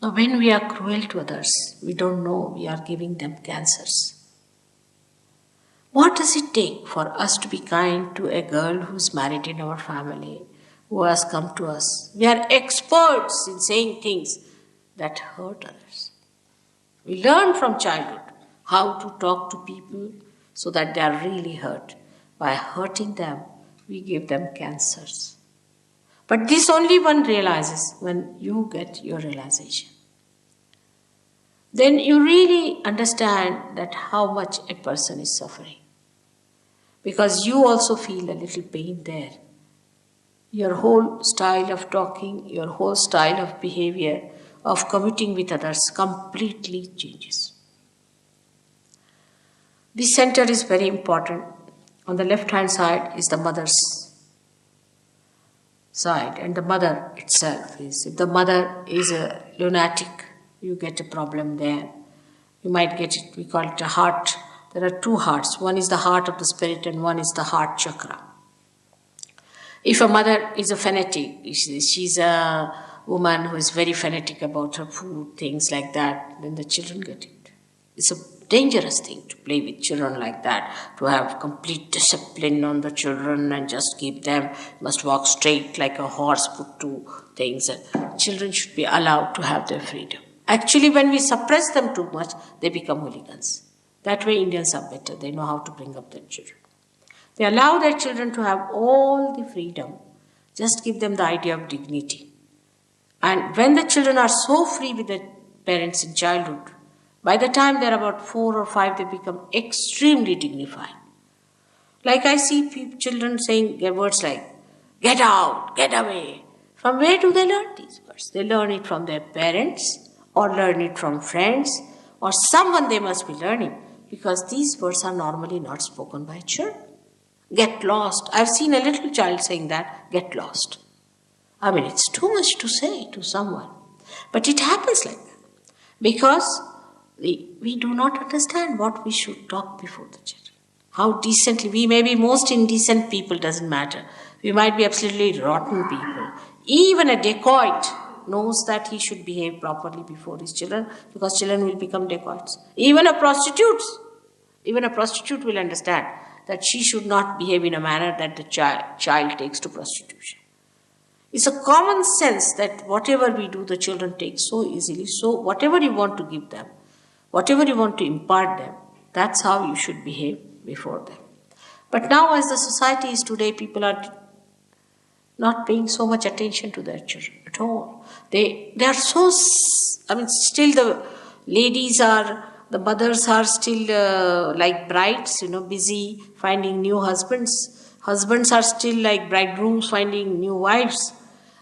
Now, when we are cruel to others, we don't know we are giving them cancers. What does it take for us to be kind to a girl who's married in our family, who has come to us? We are experts in saying things that hurt others. We learn from childhood how to talk to people so that they are really hurt. By hurting them, we give them cancers. But this only one realizes when you get your realization. Then you really understand that how much a person is suffering. Because you also feel a little pain there. Your whole style of talking, your whole style of behavior, of commuting with others completely changes. This center is very important. On the left-hand side is the mother's side, and the mother itself is. If the mother is a lunatic, you get a problem there. You might get it, we call it a heart. There are two hearts. One is the heart of the spirit and one is the heart chakra. If a mother is a fanatic, she's a woman who is very fanatic about her food, things like that, then the children get it. It's a dangerous thing to play with children like that, to have complete discipline on the children and just keep them, must walk straight like a horse put to things. And children should be allowed to have their freedom. Actually, when we suppress them too much, they become hooligans. That way Indians are better. They know how to bring up their children. They allow their children to have all the freedom. Just give them the idea of dignity. And when the children are so free with their parents in childhood, by the time they're about 4 or 5, they become extremely dignified. Like I see children saying words like, get out, get away. From where do they learn these words? They learn it from their parents or learn it from friends or someone they must be learning, because these words are normally not spoken by children. Get lost. I've seen a little child saying that, get lost. I mean, it's too much to say to someone. But it happens like that. Because we do not understand what we should talk before the children. How decently, we may be most indecent people, doesn't matter. We might be absolutely rotten people. Even a dacoit knows that he should behave properly before his children, because children will become dacoits. Even a prostitute will understand that she should not behave in a manner that the child takes to prostitution. It's a common sense that whatever we do, the children take so easily. So whatever you want to give them, whatever you want to impart them, that's how you should behave before them. But now, as the society is today, people are not paying so much attention to their children at all. They are so, still the the mothers are still like brides, busy finding new husbands. Husbands are still like bridegrooms finding new wives.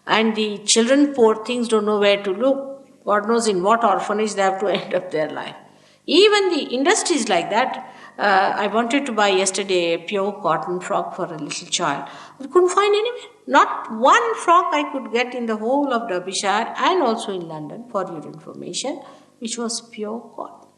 And the children, poor things, don't know where to look. God knows in what orphanage they have to end up their life. Even the industries like that. I wanted to buy yesterday a pure cotton frock for a little child. I couldn't find anywhere. Not one frock I could get in the whole of Derbyshire and also in London, for your information, which was pure cotton.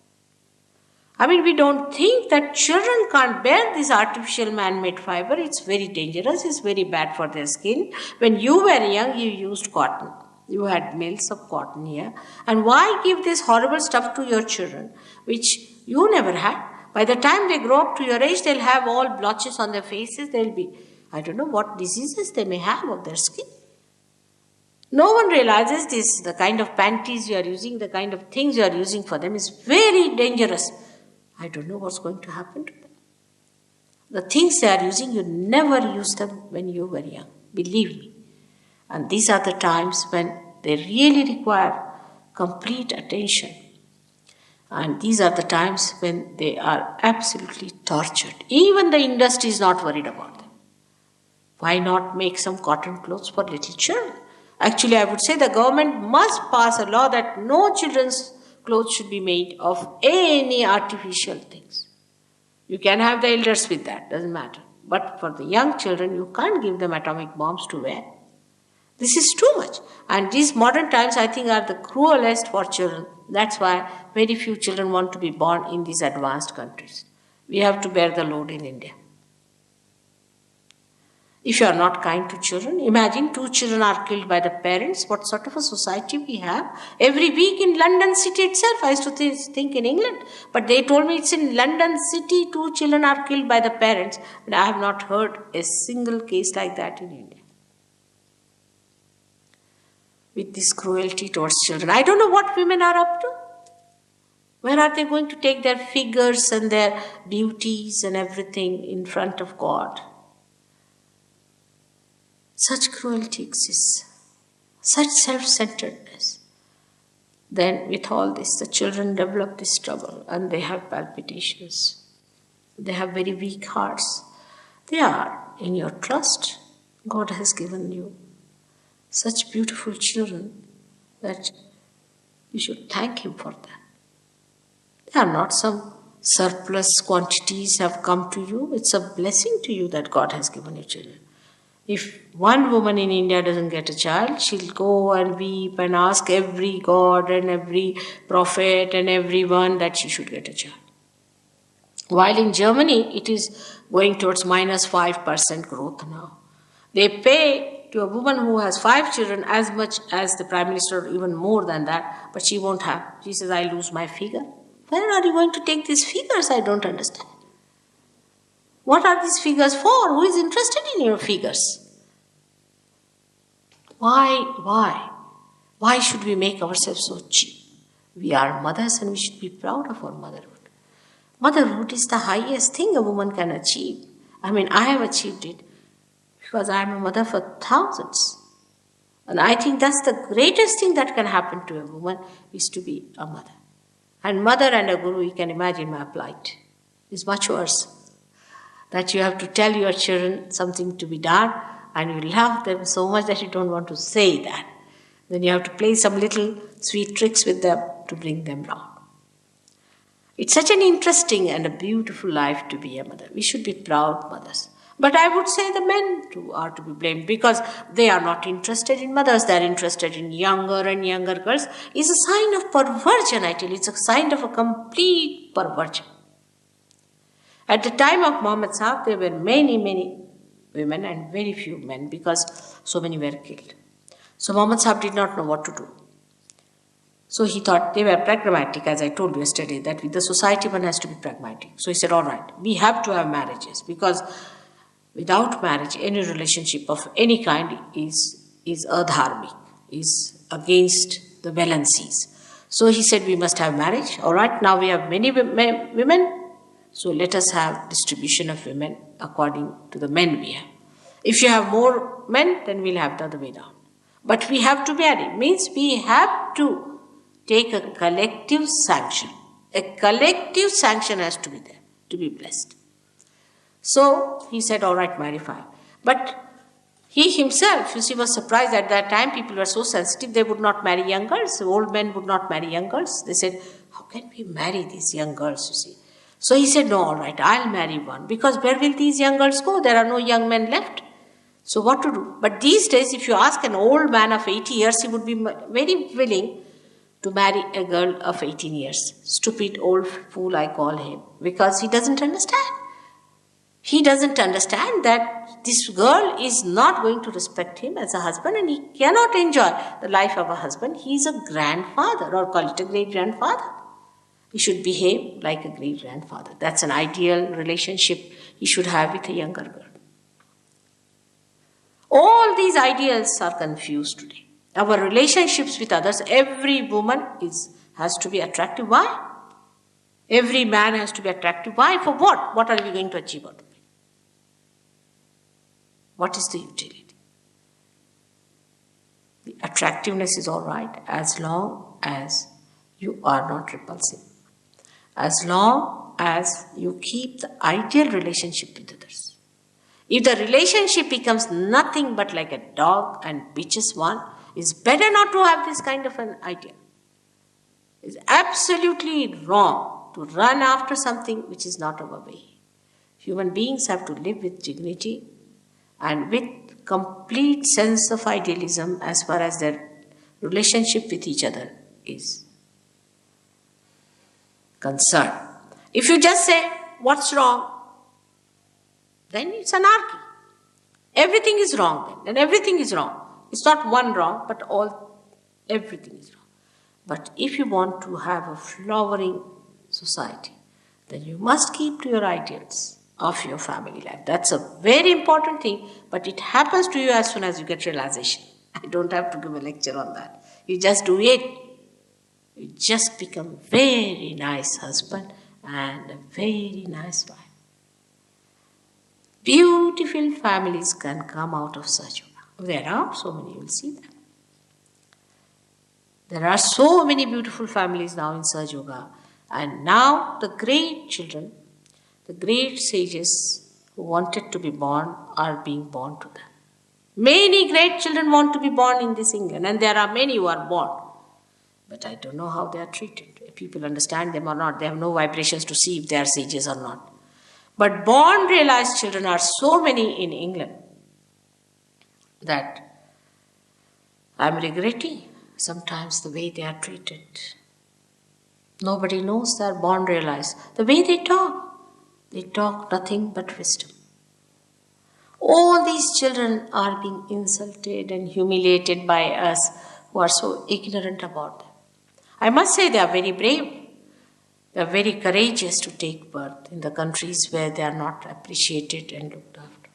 I mean, we don't think that children can't bear this artificial man-made fiber. It's very dangerous. It's very bad for their skin. When you were young, you used cotton. You had mills of cotton here. And why give this horrible stuff to your children, which you never had? By the time they grow up to your age, they'll have all blotches on their faces. They'll be, I don't know what diseases they may have of their skin. No one realizes this, the kind of panties you are using, the kind of things you are using for them is very dangerous. I don't know what's going to happen to them. The things they are using, you never used them when you were young. Believe me. And these are the times when they really require complete attention. And these are the times when they are absolutely tortured. Even the industry is not worried about them. Why not make some cotton clothes for little children? Actually, I would say the government must pass a law that no children's clothes should be made of any artificial things. You can have the elders with that, doesn't matter. But for the young children, you can't give them atomic bombs to wear. This is too much. And these modern times, I think, are the cruelest for children. That's why very few children want to be born in these advanced countries. We have to bear the load in India. If you are not kind to children, imagine 2 children are killed by the parents. What sort of a society we have? Every week in London city itself, I used to think in England, but they told me it's in London city, 2 children are killed by the parents. And I have not heard a single case like that in India. With this cruelty towards children. I don't know what women are up to. Where are they going to take their figures and their beauties and everything in front of God? Such cruelty exists, such self-centeredness. Then with all this, the children develop this trouble and they have palpitations. They have very weak hearts. They are in your trust. God has given you such beautiful children that you should thank Him for that. They are not some surplus quantities have come to you. It's a blessing to you that God has given you children. If one woman in India doesn't get a child, she'll go and weep and ask every god and every prophet and everyone that she should get a child. While in Germany, it is going towards minus 5% growth now. They pay to a woman who has 5 children as much as the Prime Minister, or even more than that, but she won't have. She says, I lose my figure. Where are you going to take these figures? I don't understand. What are these figures for? Who is interested in your figures? Why? Why should we make ourselves so cheap? We are mothers and we should be proud of our motherhood. Motherhood is the highest thing a woman can achieve. I mean, I have achieved it because I am a mother for thousands. And I think that's the greatest thing that can happen to a woman is to be a mother. And mother and a guru, you can imagine my plight, is much worse. That you have to tell your children something to be done and you love them so much that you don't want to say that. Then you have to play some little sweet tricks with them to bring them round. It's such an interesting and a beautiful life to be a mother. We should be proud mothers. But I would say the men too are to be blamed because they are not interested in mothers. They are interested in younger and younger girls. It's a sign of perversion, I tell you. It's a sign of a complete perversion. At the time of Muhammad Sahib, there were many women and very few men because so many were killed. So Muhammad Sahib did not know what to do. So he thought they were pragmatic, as I told you yesterday, that with the society one has to be pragmatic. So he said, all right, we have to have marriages because without marriage, any relationship of any kind is adharmic, is against the balances. So he said, we must have marriage. All right, now we have many women. So let us have distribution of women according to the men we have. If you have more men, then we'll have the other way down. But we have to marry. Means we have to take a collective sanction. A collective sanction has to be there to be blessed. So he said, all right, marry 5. But he himself, you see, was surprised at that time. People were so sensitive, they would not marry young girls. Old men would not marry young girls. They said, how can we marry these young girls, you see? So he said, no, all right, I'll marry 1. Because where will these young girls go? There are no young men left. So what to do? But these days, if you ask an old man of 80 years, he would be very willing to marry a girl of 18 years. Stupid old fool, I call him, because he doesn't understand. He doesn't understand that this girl is not going to respect him as a husband, and he cannot enjoy the life of a husband. He is a grandfather, or call it a great-grandfather. He should behave like a great-grandfather. That's an ideal relationship he should have with a younger girl. All these ideals are confused today. Our relationships with others, every woman has to be attractive. Why? Every man has to be attractive. Why? For what? What are we going to achieve out of it? What is the utility? The attractiveness is all right as long as you are not repulsive. As long as you keep the ideal relationship with others. If the relationship becomes nothing but like a dog and bitches one, it's better not to have this kind of an idea. It's absolutely wrong to run after something which is not our way. Human beings have to live with dignity and with complete sense of idealism as far as their relationship with each other is concerned. If you just say, what's wrong? Then it's anarchy. Everything is wrong then. Everything is wrong. It's not one wrong, but everything is wrong. But if you want to have a flowering society, then you must keep to your ideals of your family life. That's a very important thing, but it happens to you as soon as you get realization. I don't have to give a lecture on that. You just do it. You just become a very nice husband and a very nice wife. Beautiful families can come out of such. There are so many, you will see them. There are so many beautiful families now in Sahaja Yoga. And now the great children, the great sages who wanted to be born are being born to them. Many great children want to be born in this England, and there are many who are born. But I don't know how they are treated. If people understand them or not. They have no vibrations to see if they are sages or not. But born realized children are so many in England that I am regretting sometimes the way they are treated. Nobody knows they are born realized. The way they talk nothing but wisdom. All these children are being insulted and humiliated by us who are so ignorant about them. I must say they are very brave. They are very courageous to take birth in the countries where they are not appreciated and looked after.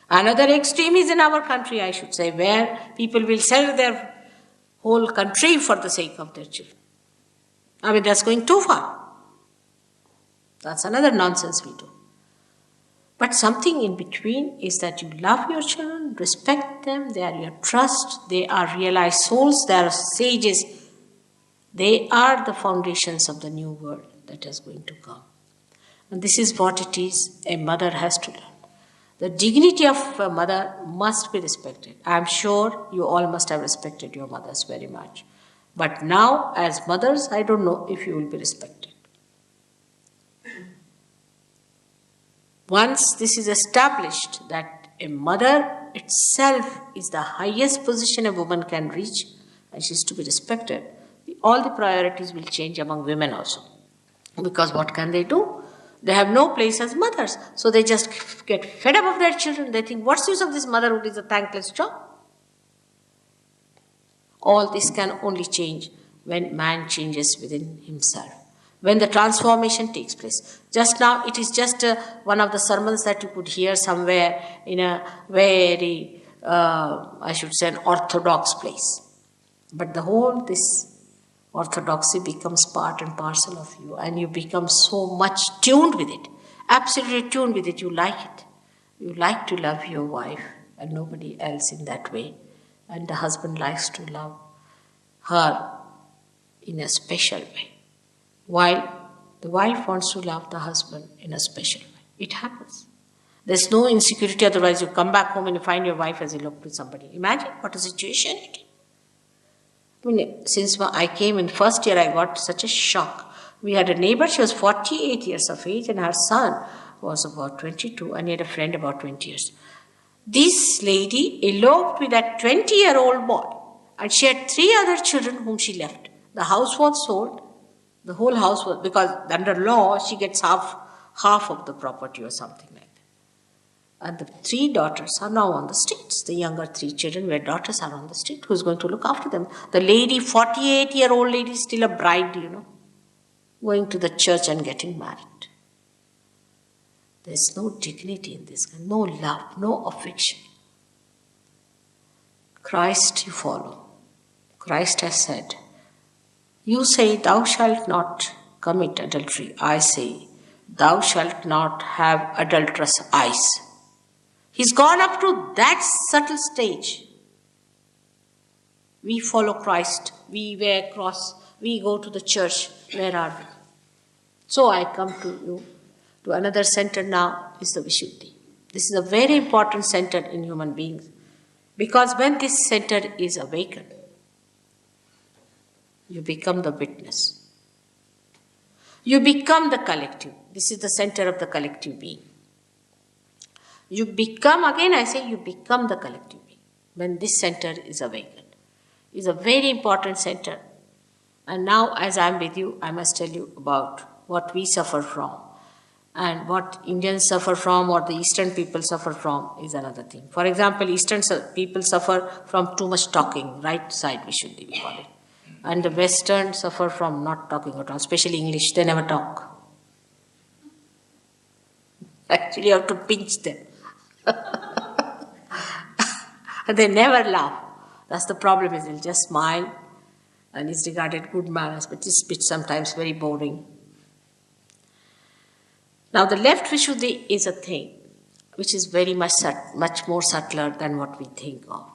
Another extreme is in our country, I should say, where people will sell their whole country for the sake of their children. I mean, that's going too far. That's another nonsense we do. But something in between is that you love your children, respect them, they are your trust, they are realized souls, they are sages. They are the foundations of the new world that is going to come. And this is what it is a mother has to learn. The dignity of a mother must be respected. I am sure you all must have respected your mothers very much. But now, as mothers, I don't know if you will be respected. Once this is established that a mother itself is the highest position a woman can reach, and she is to be respected, all the priorities will change among women also. Because what can they do? They have no place as mothers. So they just get fed up of their children. They think, what's the use of this motherhood? Is a thankless job. All this can only change when man changes within himself. When the transformation takes place. Just now, it is just one of the sermons that you could hear somewhere in a very, I should say, an orthodox place. But the whole, this orthodoxy becomes part and parcel of you, and you become so much tuned with it, absolutely tuned with it. You like it. You like to love your wife and nobody else in that way. And the husband likes to love her in a special way, while the wife wants to love the husband in a special way. It happens. There's no insecurity, otherwise you come back home and you find your wife has eloped with somebody. Imagine what a situation it is. I mean, since I came in first year, I got such a shock. We had a neighbor, she was 48 years of age, and her son was about 22, and he had a friend about 20 years. This lady eloped with that 20-year-old boy, and she had 3 other children whom she left. The house was sold. The whole house was, because under law, she gets half half of the property or something like that. And the 3 daughters are now on the streets. The younger 3 children, where daughters are on the street, who's going to look after them? The lady, 48-year-old lady, still a bride, going to the church and getting married. There's no dignity in this, no love, no affection. Christ you follow. Christ has said, you say, thou shalt not commit adultery. I say, thou shalt not have adulterous eyes. He's gone up to that subtle stage. We follow Christ. We wear cross. We go to the church. Where are we? So I come to you. To another center now is the Vishuddhi. This is a very important center in human beings. Because when this center is awakened, you become the witness. You become the collective. This is the center of the collective being. You become, again I say, you become the collective being when this center is awakened. It's a very important center. And now as I am with you, I must tell you about what we suffer from. And what Indians suffer from, what the Eastern people suffer from is another thing. For example, Eastern people suffer from too much talking, right side Vishuddhi we call it. And the Western suffer from not talking at all, especially English, they never talk. Actually, you have to pinch them. They never laugh. That's the problem, is they'll just smile and it's regarded good manners, but it's sometimes very boring. Now the left Vishuddhi is a thing which is very much more subtler than what we think of.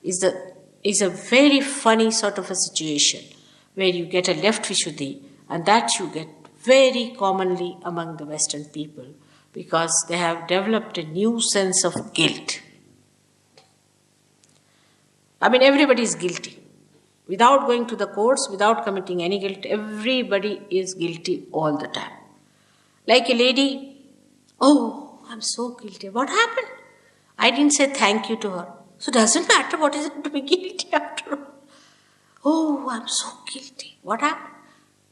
Is a very funny sort of a situation where you get a left Vishuddhi, and that you get very commonly among the Western people because they have developed a new sense of guilt. I mean, everybody is guilty. Without going to the courts, without committing any guilt, everybody is guilty all the time. Like a lady, oh, I'm so guilty. What happened? I didn't say thank you to her. So it doesn't matter what is it to be guilty after all. Oh, I'm so guilty. What happened?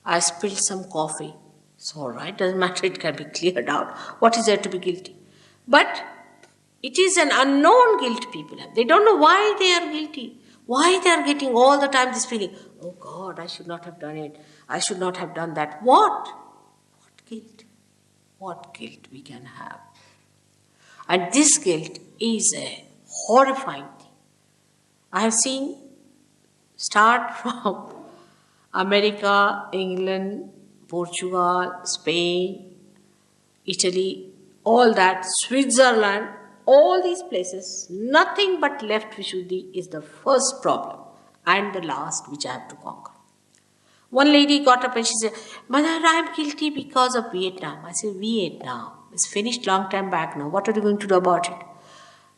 I spilled some coffee. It's all right, doesn't matter, it can be cleared out. What is there to be guilty? But it is an unknown guilt people have. They don't know why they are guilty. Why they are getting all the time this feeling, oh God, I should not have done it. I should not have done that. What? What guilt? What guilt we can have? And this guilt is a horrifying thing. I have seen start from America, England, Portugal, Spain, Italy, all that, Switzerland, all these places, nothing but left Vishuddhi is the first problem and the last which I have to conquer. One lady got up and she said, Mother, I am guilty because of Vietnam. I said, Vietnam? It's finished long time back now. What are you going to do about it?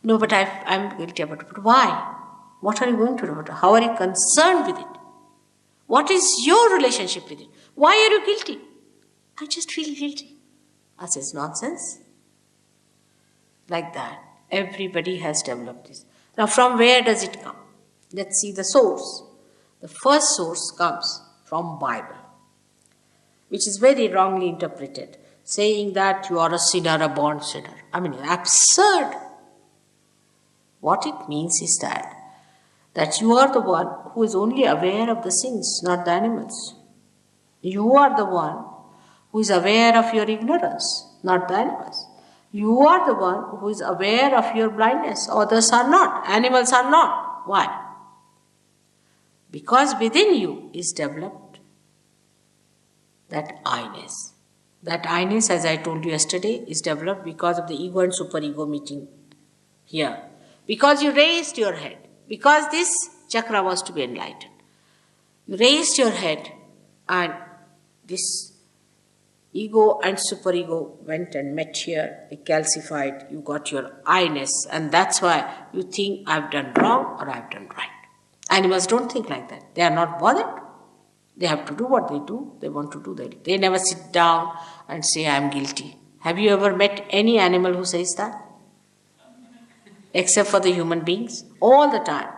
No, but I'm guilty about it. But why? What are you going to do about it? How are you concerned with it? What is your relationship with it? Why are you guilty? I just feel guilty. I said, it's nonsense. Like that. Everybody has developed this. Now, from where does it come? Let's see the source. The first source comes from Bible, which is very wrongly interpreted, saying that you are a sinner, a born sinner. I mean, absurd. What it means is that you are the one who is only aware of the sins, not the animals. You are the one who is aware of your ignorance, not the animals. You are the one who is aware of your blindness. Others are not. Animals are not. Why? Because within you is developed that I-ness. That I-ness, as I told you yesterday, is developed because of the ego and superego meeting here. Because you raised your head. Because this chakra was to be enlightened. You raised your head and this ego and superego went and met here, they calcified, you got your I-ness, and that's why you think I've done wrong or I've done right. Animals don't think like that. They are not bothered. They have to do what they do. They want to do that. They never sit down and say, I'm guilty. Have you ever met any animal who says that? Except for the human beings? All the time.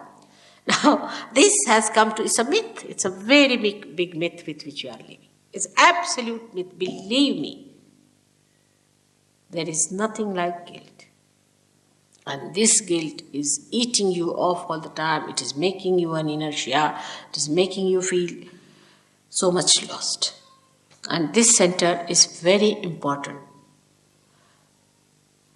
Now, this has come to, it's a myth. It's a very big myth with which you are living. It's absolute myth, believe me. There is nothing like guilt. And this guilt is eating you off all the time. It is making you an inertia. It is making you feel so much lost. And this center is very important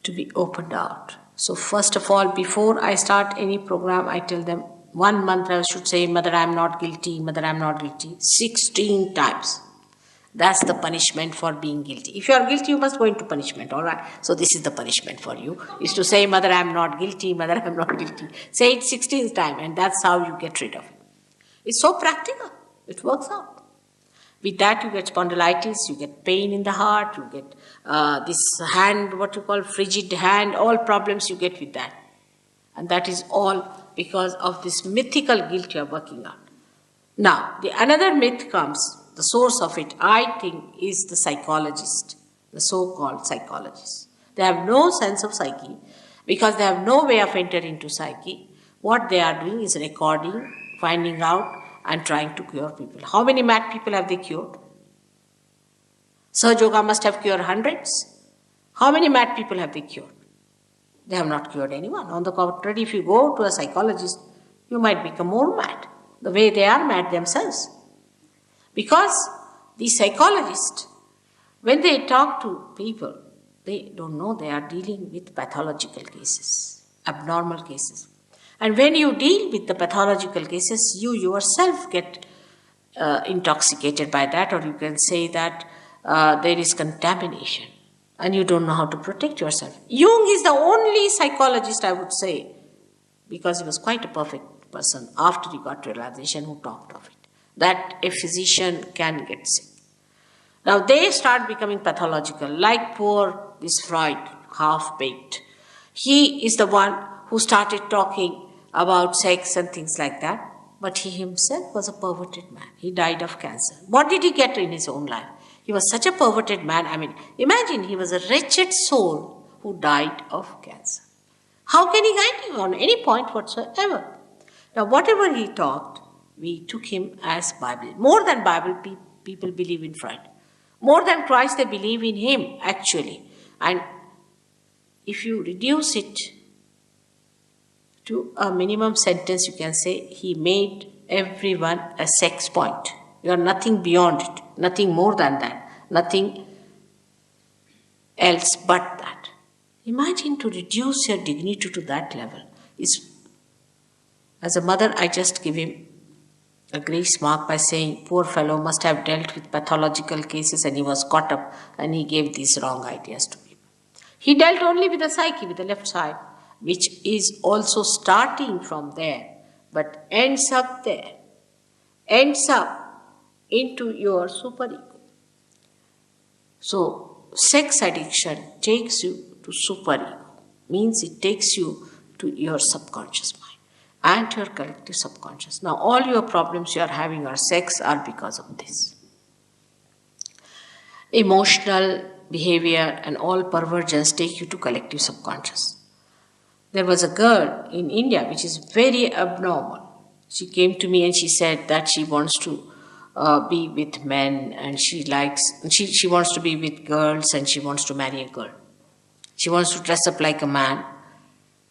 to be opened out. So first of all, before I start any program, I tell them 1 month I should say, Mother, I am not guilty, Mother, I am not guilty, 16 times. That's the punishment for being guilty. If you are guilty, you must go into punishment, all right? So this is the punishment for you, is to say, Mother, I am not guilty, Mother, I am not guilty. Say it 16th time, and that's how you get rid of it. It's so practical. It works out. With that, you get spondylitis, you get pain in the heart, you get this hand, what you call frigid hand, all problems you get with that. And that is all because of this mythical guilt you are working on. Now, the another myth comes, the source of it, I think, is the psychologist, the so-called psychologists. They have no sense of psyche because they have no way of entering into psyche. What they are doing is recording, finding out, and trying to cure people. How many mad people have they cured? Saj Yoga must have cured hundreds. How many mad people have they cured? They have not cured anyone. On the contrary, if you go to a psychologist, you might become more mad, the way they are mad themselves. Because the psychologists, when they talk to people, they don't know they are dealing with pathological cases, abnormal cases. And when you deal with the pathological cases, you yourself get intoxicated by that, or you can say that there is contamination and you don't know how to protect yourself. Jung is the only psychologist, I would say, because he was quite a perfect person after he got realization, who talked of it, that a physician can get sick. Now they start becoming pathological, like poor this Freud, half-baked. He is the one who started talking about sex and things like that, but he himself was a perverted man. He died of cancer. What did he get in his own life? He was such a perverted man. I mean, imagine he was a wretched soul who died of cancer. How can he guide you on any point whatsoever? Now, whatever he talked, we took him as Bible. More than Bible, people believe in Freud. More than Christ, they believe in him, actually. And if you reduce it to a minimum sentence, you can say he made everyone a sex point. You are nothing beyond it, nothing more than that, nothing else but that. Imagine to reduce your dignity to that level. As a mother, I just give him a grace mark by saying, poor fellow must have dealt with pathological cases and he was caught up and he gave these wrong ideas to people. He dealt only with the psyche, with the left side, which is also starting from there, but ends up there, ends up into your superego. So, sex addiction takes you to superego, means it takes you to your subconscious mind and your collective subconscious. Now, all your problems you are having are sex are because of this. Emotional behavior and all perversions take you to collective subconscious. There was a girl in India which is very abnormal. She came to me and she said that she wants to be with men and she wants to be with girls and she wants to marry a girl. She wants to dress up like a man.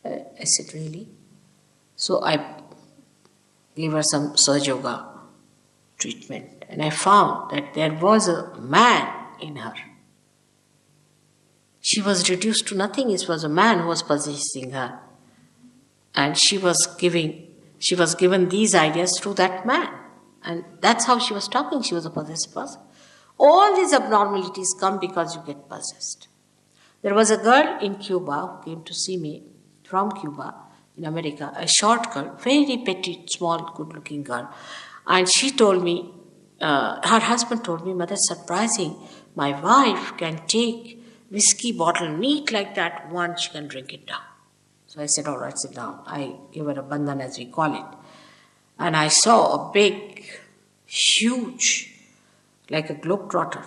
I said, really? So I gave her some Sahaja Yoga treatment and I found that there was a man in her. She was reduced to nothing. It was a man who was possessing her. And she was given these ideas through that man. And that's how she was talking. She was a possessed person. All these abnormalities come because you get possessed. There was a girl in Cuba who came to see me from Cuba in America, a short girl, very petite, small, good-looking girl. And she told me, her husband told me, Mother, surprising, my wife can take whiskey bottle neat like that, once she can drink it down. So I said, all right, sit down. I gave her a bandhan, as we call it. And I saw a big, huge, like a globetrotter,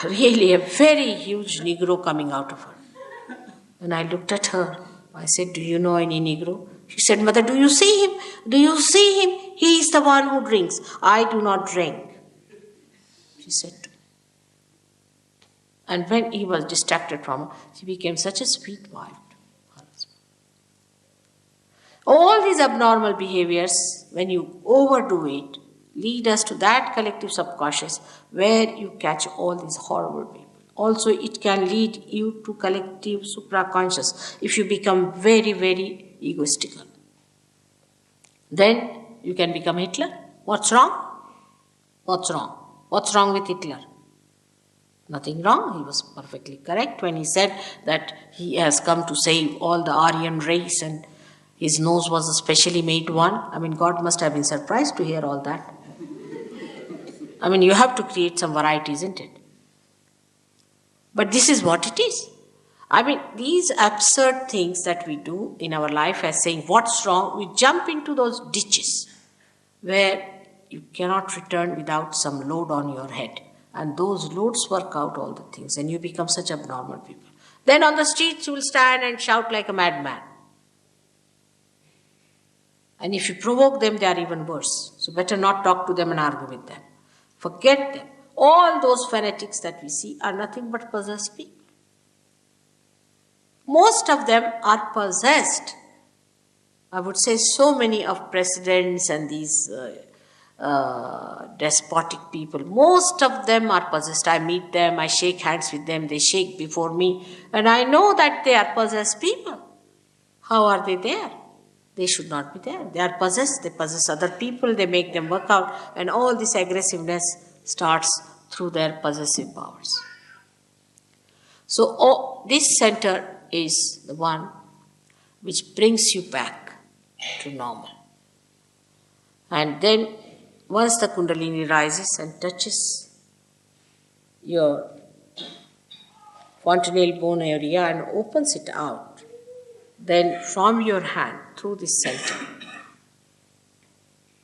really a very huge Negro coming out of her. And I looked at her. I said, do you know any Negro? She said, Mother, do you see him? Do you see him? He is the one who drinks. I do not drink. She said. And when he was distracted from her, she became such a sweet wife to her husband. All these abnormal behaviors, when you overdo it, lead us to that collective subconscious where you catch all these horrible people. Also, it can lead you to collective supraconscious if you become very, very egoistical. Then you can become Hitler. What's wrong? What's wrong? What's wrong with Hitler? Nothing wrong. He was perfectly correct when he said that he has come to save all the Aryan race and his nose was a specially made one. I mean, God must have been surprised to hear all that. I mean, you have to create some variety, isn't it? But this is what it is. I mean, these absurd things that we do in our life as saying, what's wrong? We jump into those ditches where you cannot return without some load on your head. And those loads work out all the things and you become such abnormal people. Then on the streets you will stand and shout like a madman. And if you provoke them, they are even worse. So better not talk to them and argue with them. Forget them. All those fanatics that we see are nothing but possessed people. Most of them are possessed. I would say so many of presidents and these despotic people, most of them are possessed. I meet them, I shake hands with them, they shake before me, and I know that they are possessed people. How are they there? They should not be there. They are possessed, they possess other people, they make them work out, and all this aggressiveness starts through their possessive powers. So this center is the one which brings you back to normal. And then once the Kundalini rises and touches your fontanelle bone area and opens it out, then from your hand through this center,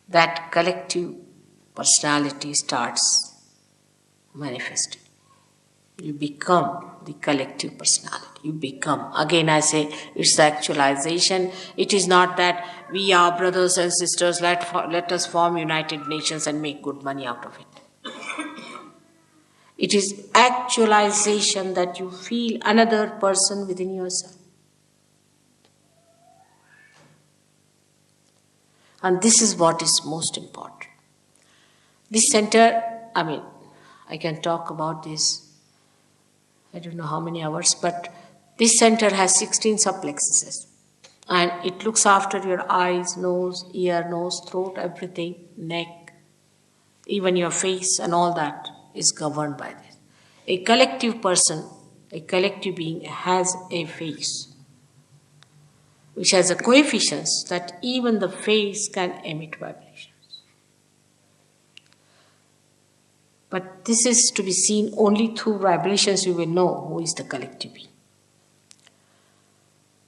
that collective personality starts manifesting. You become the collective personality. You become. Again I say, it's the actualization. It is not that we are brothers and sisters, let us form United Nations and make good money out of it. It is actualization that you feel another person within yourself. And this is what is most important. This center, I can talk about this, I don't know how many hours, but this center has 16 subplexuses. And it looks after your eyes, nose, ear, nose, throat, everything, neck, even your face and all that is governed by this. A collective person, a collective being has a face, which has a coefficient that even the face can emit vibrations. But this is to be seen only through vibrations. You will know who is the collective being.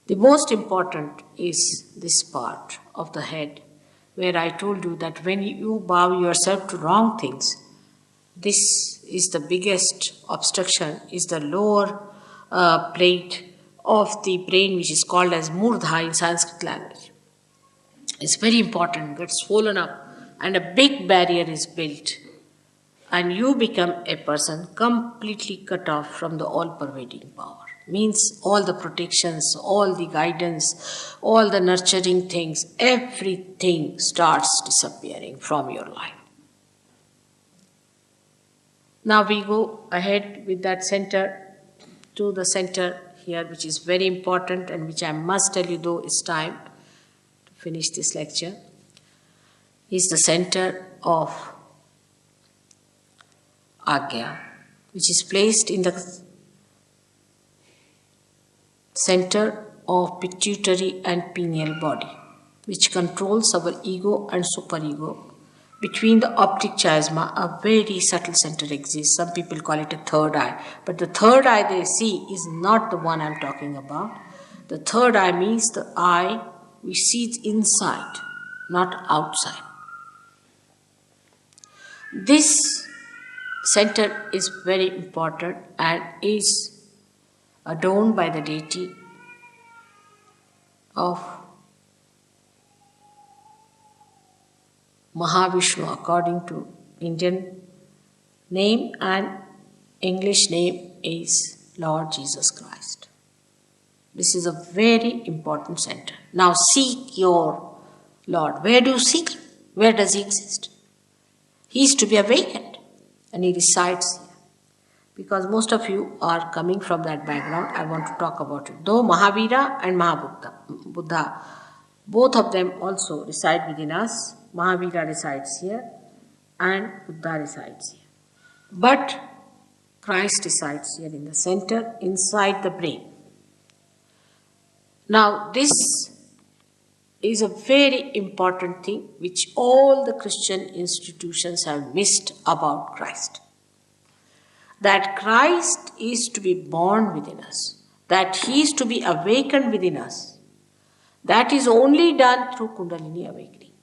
The most important is this part of the head, where I told you that when you bow yourself to wrong things, this is the biggest obstruction, is the lower plate of the brain, which is called as Murdha in Sanskrit language. It's very important, it gets swollen up, and a big barrier is built. And you become a person completely cut off from the all-pervading power. Means all the protections, all the guidance, all the nurturing things, everything starts disappearing from your life. Now we go ahead with that center to the center here, which is very important and which I must tell you, though it's time to finish this lecture, is the center of Agya, which is placed in the center of pituitary and pineal body, which controls our ego and superego. Between the optic chiasma, a very subtle center exists. Some people call it a third eye, but the third eye they see is not the one I'm talking about. The third eye means the eye which sees inside, not outside. This center is very important and is adorned by the deity of Mahavishnu according to Indian name and English name is Lord Jesus Christ. This is a very important center. Now seek your Lord. Where do you seek him? Where does he exist? He is to be awakened and he resides here. Because most of you are coming from that background, I want to talk about it. Though Mahavira and Buddha, both of them also reside within us. Mahavira resides here and Buddha resides here. But Christ resides here in the center, inside the brain. Now, this is a very important thing which all the Christian institutions have missed about Christ. That Christ is to be born within us, that he is to be awakened within us. That is only done through Kundalini awakening.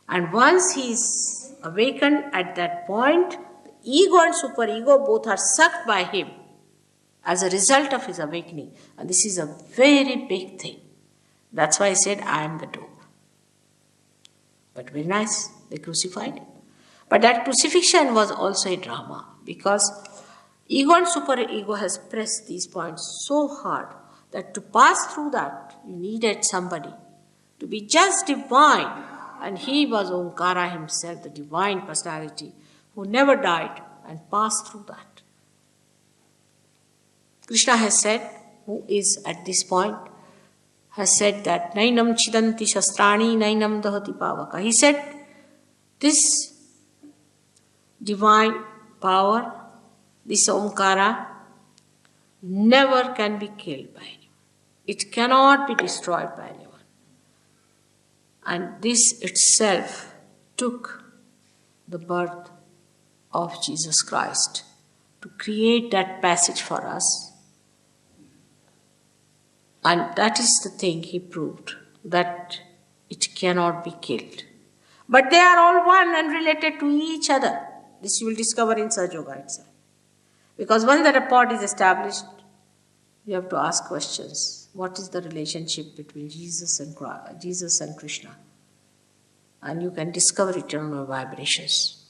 And once he is awakened at that point, the ego and superego both are sucked by him as a result of his awakening. And this is a very big thing. That's why I said, I am the door. But very nice, they crucified him. But that crucifixion was also a drama, because ego and superego has pressed these points so hard that to pass through that, you needed somebody to be just divine. And he was Omkara himself, the divine personality, who never died and passed through that. Krishna has said, who is at this point, has said that Nainam Chidanti Shastrani Nainam Dahati Pavaka. He said, this divine power, this Omkara, never can be killed by anyone. It cannot be destroyed by anyone. And this itself took the birth of Jesus Christ to create that passage for us. And that is the thing he proved, that it cannot be killed. But they are all one and related to each other. This you will discover in Sahaja Yoga itself. Because once the rapport is established, you have to ask questions. What is the relationship between Jesus and Krishna? And you can discover eternal vibrations.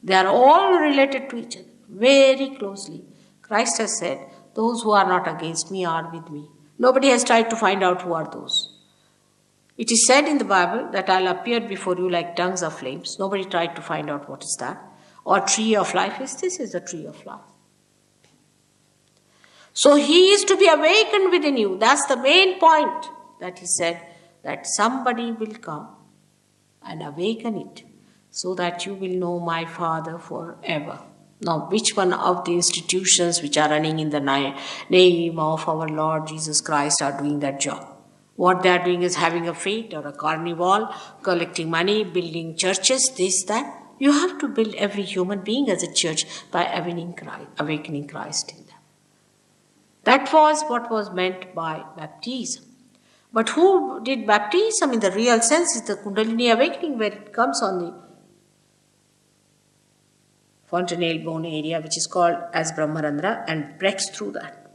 They are all related to each other, very closely. Christ has said, those who are not against me are with me. Nobody has tried to find out who are those. It is said in the Bible that I'll appear before you like tongues of flames. Nobody tried to find out what is that. Or tree of life. Yes, this is the tree of life. So he is to be awakened within you. That's the main point that he said, that somebody will come and awaken it so that you will know my Father forever. Now, which one of the institutions which are running in the name of our Lord Jesus Christ are doing that job? What they are doing is having a fete or a carnival, collecting money, building churches, this, that. You have to build every human being as a church by awakening Christ in them. That was what was meant by baptism. But who did baptism in the real sense is the Kundalini awakening, where it comes on the fontanelle bone area, which is called as Brahmarandra, and breaks through that.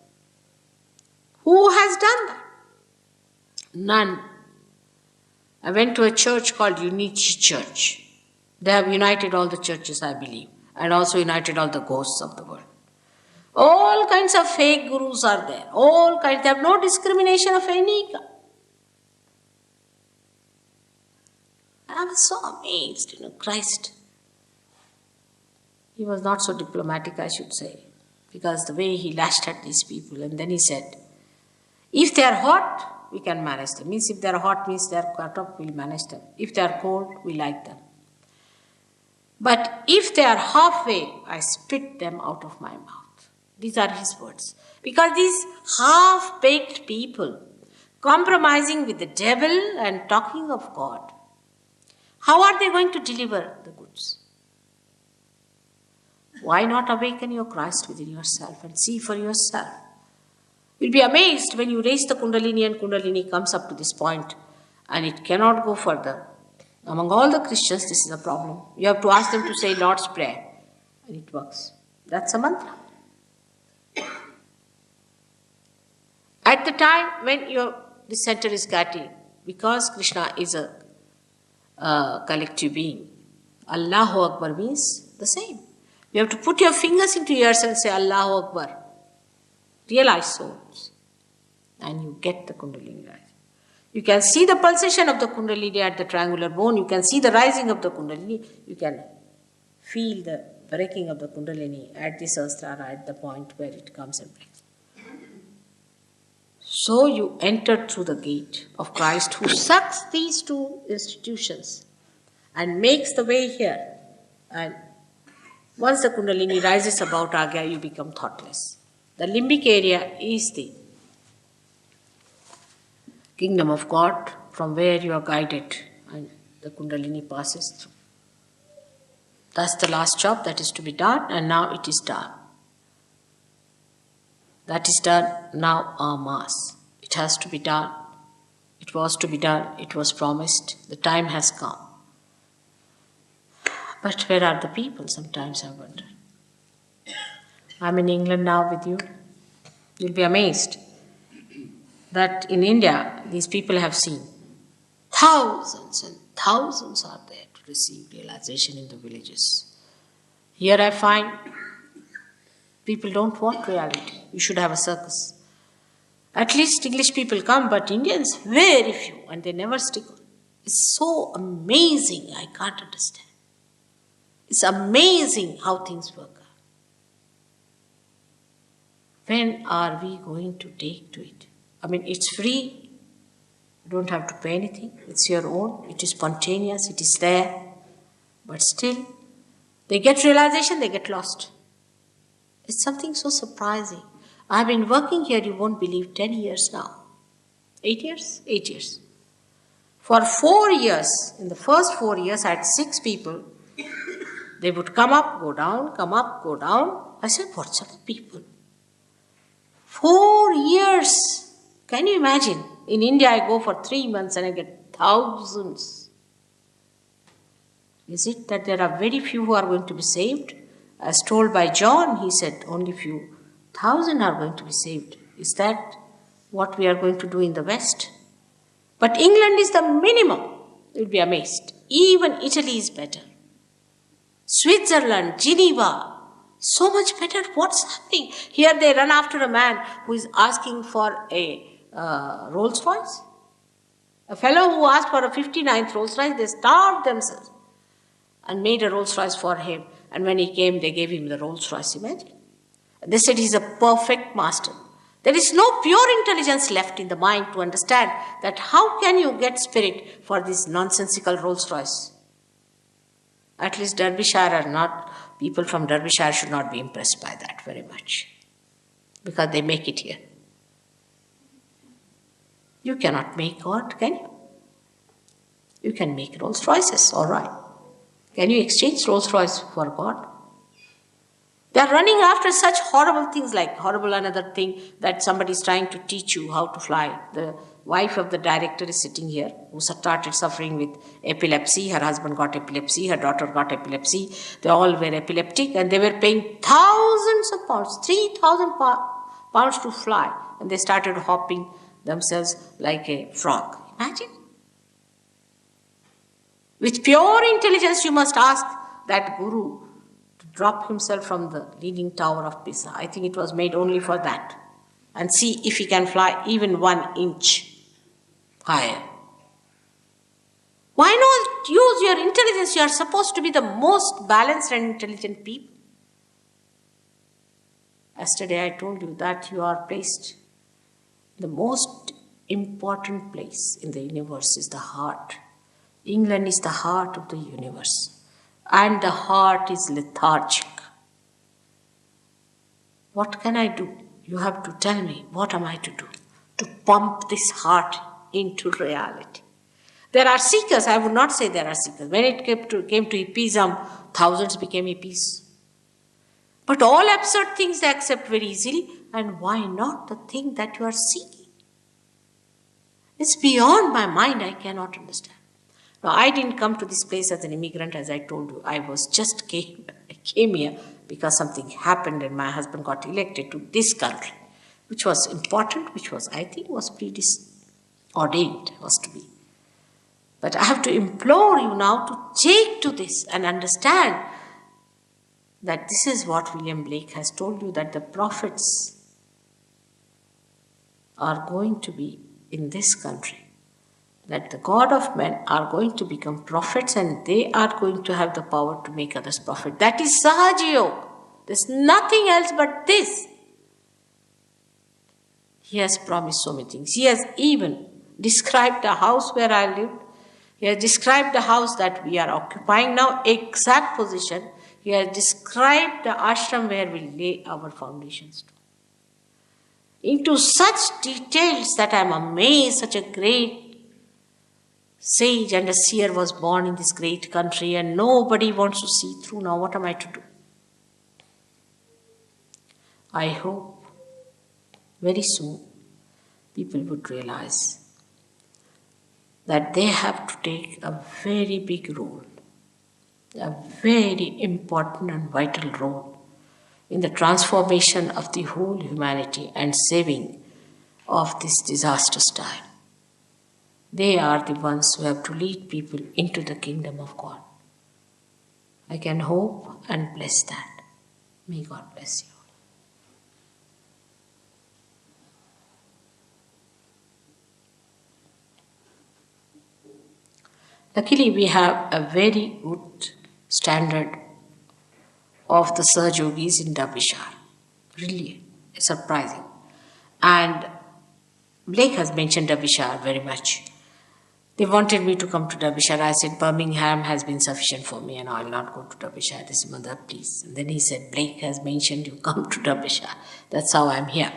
Who has done that? None. I went to a church called Unity Church. They have united all the churches, I believe, and also united all the ghosts of the world. All kinds of fake gurus are there. All kinds. They have no discrimination of any kind. I was so amazed, Christ. He was not so diplomatic, I should say, because the way he lashed at these people, and then he said, if they are hot, we can manage them. Means if they are hot, means they are cut up, we'll manage them. If they are cold, we like them. But if they are halfway, I spit them out of my mouth. These are his words. Because these half-baked people, compromising with the devil and talking of God, how are they going to deliver the goods? Why not awaken your Christ within yourself and see for yourself? You'll be amazed when you raise the Kundalini and Kundalini comes up to this point and it cannot go further. Among all the Christians, this is a problem. You have to ask them to say Lord's Prayer and it works. That's a mantra. At the time when this center is guided, because Krishna is a collective being, Allahu Akbar means the same. You have to put your fingers into your ears and say, Allahu Akbar. Realize souls. And you get the Kundalini rising. You can see the pulsation of the Kundalini at the triangular bone. You can see the rising of the Kundalini. You can feel the breaking of the Kundalini at the Sahastrara, at the point where it comes and breaks. So you enter through the gate of Christ, who sucks these two institutions and makes the way here. And once the Kundalini rises about Agya, you become thoughtless. The limbic area is the kingdom of God, from where you are guided and the Kundalini passes through. That's the last job that is to be done, and now it is done. That is done, now our Mass. It has to be done. It was to be done. It was promised. The time has come. But where are the people? Sometimes I wonder. I'm in England now with you. You'll be amazed that in India, these people have seen thousands and thousands are there to receive realization in the villages. Here I find people don't want reality. You should have a circus. At least English people come, but Indians, very few, and they never stick on. It's so amazing, I can't understand. It's amazing how things work out. When are we going to take to it? I mean, it's free. You don't have to pay anything. It's your own. It is spontaneous. It is there. But still, they get realization, they get lost. It's something so surprising. I've been working here, you won't believe, 10 years now. 8 years? 8 years. For 4 years, in the first 4 years, I had 6 people. They would come up, go down, come up, go down. I said, what sort of people? 4 years. Can you imagine? In India, I go for 3 months and I get thousands. Is it that there are very few who are going to be saved? As told by John, he said only few thousand are going to be saved. Is that what we are going to do in the West? But England is the minimum. You'll be amazed. Even Italy is better. Switzerland, Geneva, so much better. What's happening? Here they run after a man who is asking for a Rolls Royce. A fellow who asked for a 59th Rolls Royce, they starved themselves and made a Rolls Royce for him. And when he came, they gave him the Rolls Royce. Imagine. They said he's a perfect master. There is no pure intelligence left in the mind to understand that how can you get spirit for this nonsensical Rolls Royce. At least Derbyshire are not, people from Derbyshire should not be impressed by that very much. Because they make it here. You cannot make God, can you? You can make Rolls Royces, all right. Can you exchange Rolls Royce for God? They are running after such horrible things, like horrible another thing that somebody is trying to teach you how to fly. The wife of the director is sitting here, who started suffering with epilepsy. Her husband got epilepsy, her daughter got epilepsy. They all were epileptic and they were paying thousands of pounds, 3,000 pounds to fly. And they started hopping themselves like a frog. Imagine. With pure intelligence, you must ask that guru to drop himself from the leaning tower of Pisa. I think it was made only for that. And see if he can fly even 1 inch higher. Why not use your intelligence? You are supposed to be the most balanced and intelligent people. Yesterday I told you that you are placed. The most important place in the universe is the heart. England is the heart of the universe. And the heart is lethargic. What can I do? You have to tell me, what am I to do? To pump this heart into reality. There are seekers, I would not say there are seekers. When it came to hippism, thousands became hippies. But all absurd things they accept very easily. And why not the thing that you are seeking? It's beyond my mind, I cannot understand. Now, I didn't come to this place as an immigrant, as I told you. I came here because something happened and my husband got elected to this country, which was important, which was, I think, was preordained, was to be. But I have to implore you now to take to this and understand that this is what William Blake has told you, that the prophets are going to be in this country, that the God of men are going to become prophets and they are going to have the power to make others prophet. That is Sahaja Yoga. There's nothing else but this. He has promised so many things. He has even described the house where I lived. He has described the house that we are occupying now, exact position. He has described the ashram where we lay our foundations to. Into such details that I am amazed, such a great sage and a seer was born in this great country and nobody wants to see through. Now what am I to do? I hope very soon people would realize that they have to take a very big role, a very important and vital role in the transformation of the whole humanity and saving of this disastrous time. They are the ones who have to lead people into the kingdom of God. I can hope and bless that. May God bless you. Luckily, we have a very good standard of the Saj Yogis in Dabishar. Really surprising. And Blake has mentioned Dabishar very much. They wanted me to come to Dabishar. I said, Birmingham has been sufficient for me and I will not go to Dabishar. They said, Mother, please. And then he said, Blake has mentioned you come to Dabishar. That's how I'm here.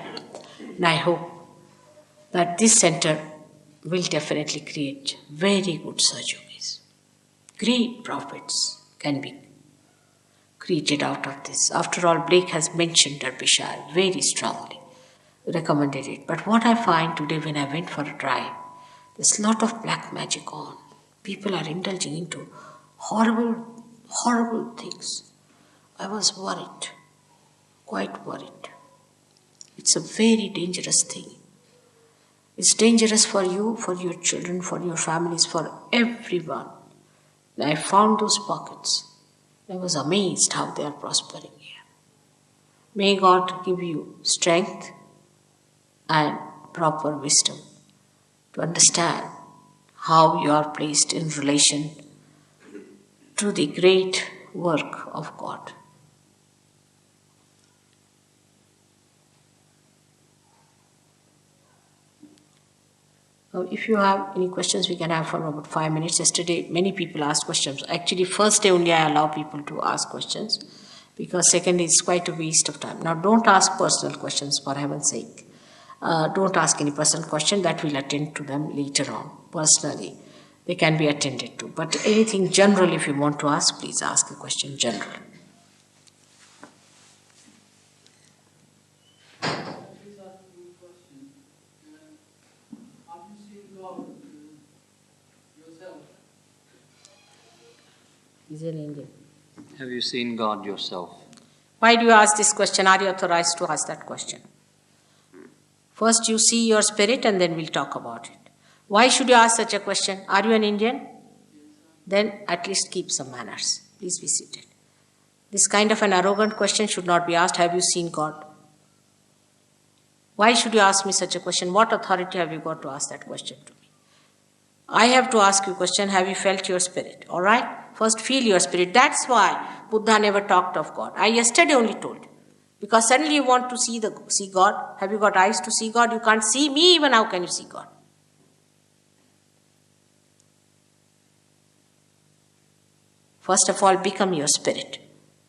And I hope that this center will definitely create very good Saj Yogis. Great prophets can be created out of this. After all, Blake has mentioned Derbyshire very strongly, recommended it. But what I find today when I went for a drive, there's a lot of black magic on. People are indulging into horrible, horrible things. I was worried, quite worried. It's a very dangerous thing. It's dangerous for you, for your children, for your families, for everyone. And I found those pockets. I was amazed how they are prospering here. May God give you strength and proper wisdom to understand how you are placed in relation to the great work of God. Now, if you have any questions, we can have for about 5 minutes. Yesterday, many people asked questions. Actually, first day only I allow people to ask questions because second day is quite a waste of time. Now, don't ask personal questions for heaven's sake. Don't ask any personal question. That will attend to them later on, personally. They can be attended to. But anything general, if you want to ask, please ask a question general. He's an Indian. Have you seen God yourself? Why do you ask this question? Are you authorized to ask that question? First you see your spirit and then we'll talk about it. Why should you ask such a question? Are you an Indian? Then at least keep some manners. Please be seated. This kind of an arrogant question should not be asked. Have you seen God? Why should you ask me such a question? What authority have you got to ask that question to me? I have to ask you a question. Have you felt your spirit? All right? First feel your spirit. That's why Buddha never talked of God. I yesterday only told you. Because suddenly you want to see God. Have you got eyes to see God? You can't see me even. How can you see God? First of all, become your spirit.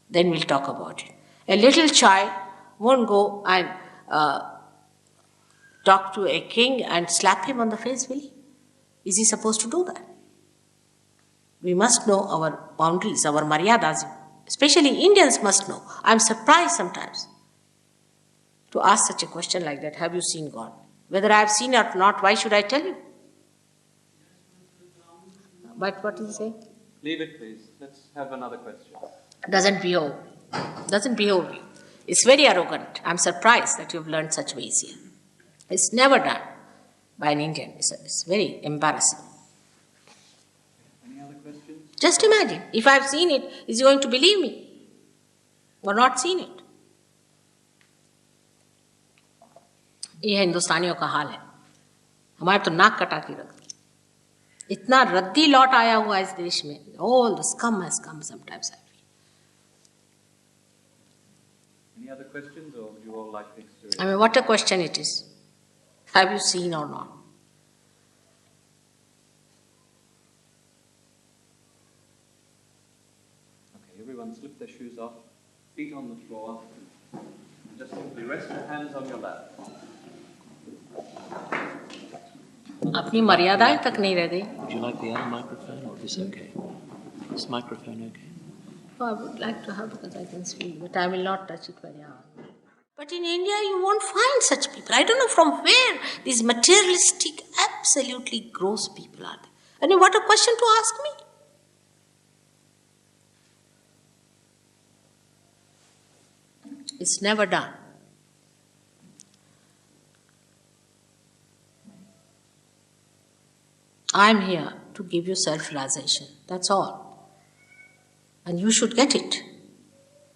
Then we'll talk about it. A little child won't go and talk to a king and slap him on the face, will he? Is he supposed to do that? We must know our boundaries, our maryadas. Especially Indians must know. I'm surprised sometimes to ask such a question like that. Have you seen God? Whether I have seen it or not, why should I tell you? But what is he saying? Leave it, please. Let's have another question. Doesn't behave you. It's very arrogant. I'm surprised that you've learned such ways here. It's never done by an Indian. It's very embarrassing. Any other questions? Just imagine, if I've seen it, is he going to believe me? or not seen it. ये हिंदुस्तानियों का हाल है. हमारे तो नाक कटा के रख दी. इतना रद्दी लौट आया हुआ इस देश में. All the scum has come sometimes. Any other questions, or would you all like the experience? I mean, what a question it is. Have you seen or not? Okay, everyone slip their shoes off, feet on the floor. Just simply rest your hands on your lap. अपनी मर्यादाएं तक नहीं रह गई. Would you like the other microphone, or is this okay? Is this microphone okay? Oh, I would like to have because I can speak, but I will not touch it very hard. But in India, you won't find such people. I don't know from where these materialistic, absolutely gross people are there. I mean, what a question to ask me. It's never done. I'm here to give you self-realization. That's all. And you should get it.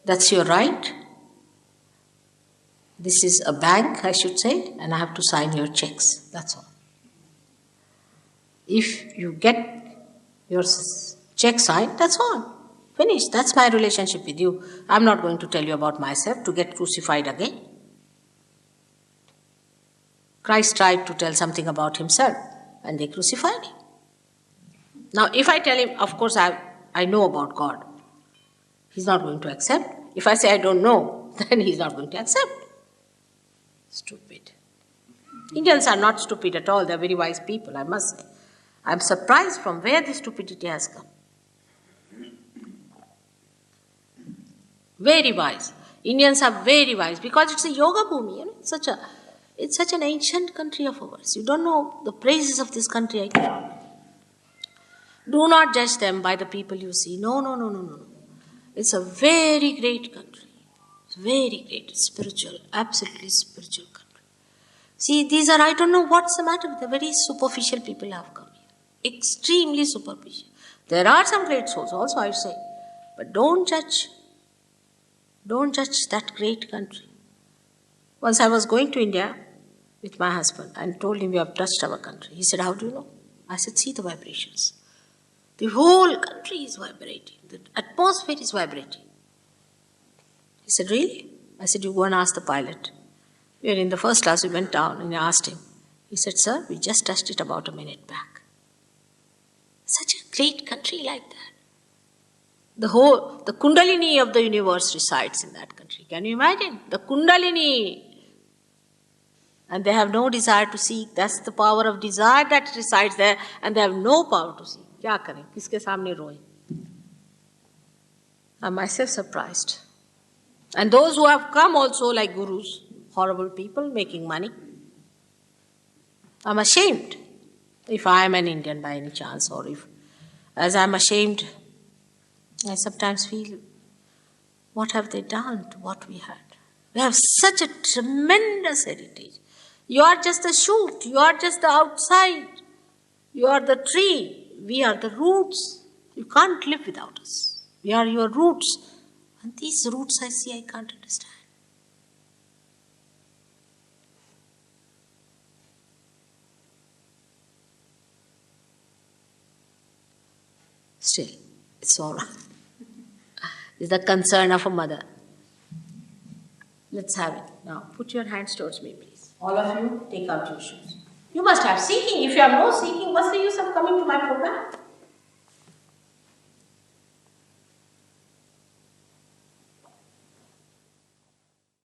That's your right. This is a bank, I should say, and I have to sign your checks. That's all. If you get your check signed, that's all. Finished. That's my relationship with you. I'm not going to tell you about myself to get crucified again. Christ tried to tell something about himself, and they crucified him. Now, if I tell him, of course, I know about God, he's not going to accept. If I say I don't know, then he's not going to accept. Stupid. Indians are not stupid at all. They're very wise people, I must say. I'm surprised from where this stupidity has come. Very wise. Indians are very wise because it's a yoga bhumi. You know? It's such an ancient country of ours. You don't know the praises of this country. I cannot. Do not judge them by the people you see. No. It's a very great country. It's very great, spiritual, absolutely spiritual country. See, I don't know what's the matter with the very superficial people have come here. Extremely superficial. There are some great souls also, I say. But don't judge. Don't judge that great country. Once I was going to India with my husband and told him we have touched our country. He said, how do you know? I said, see the vibrations. The whole country is vibrating. The atmosphere is vibrating. He said, really? I said, you go and ask the pilot. We were in the first class, we went down and I asked him. He said, sir, we just touched it about a minute back. Such a great country like that. The Kundalini of the universe resides in that country. Can you imagine? The Kundalini. And they have no desire to seek. That's the power of desire that resides there. And they have no power to seek. क्या करें? किसके सामने रोएं? I'm myself surprised. And those who have come also like gurus, horrible people making money. I'm ashamed if I am an Indian by any chance, or if, as I'm ashamed, I sometimes feel, what have they done to what we had? We have such a tremendous heritage. You are just the shoot, you are just the outside, you are the tree, we are the roots. You can't live without us. We are your roots. And these roots I see, I can't understand. Still, it's all right. It's the concern of a mother. Let's have it. Now, put your hands towards me, please. All of you, take out your shoes. You must have seeking. If you have no seeking, what's the use of coming to my program?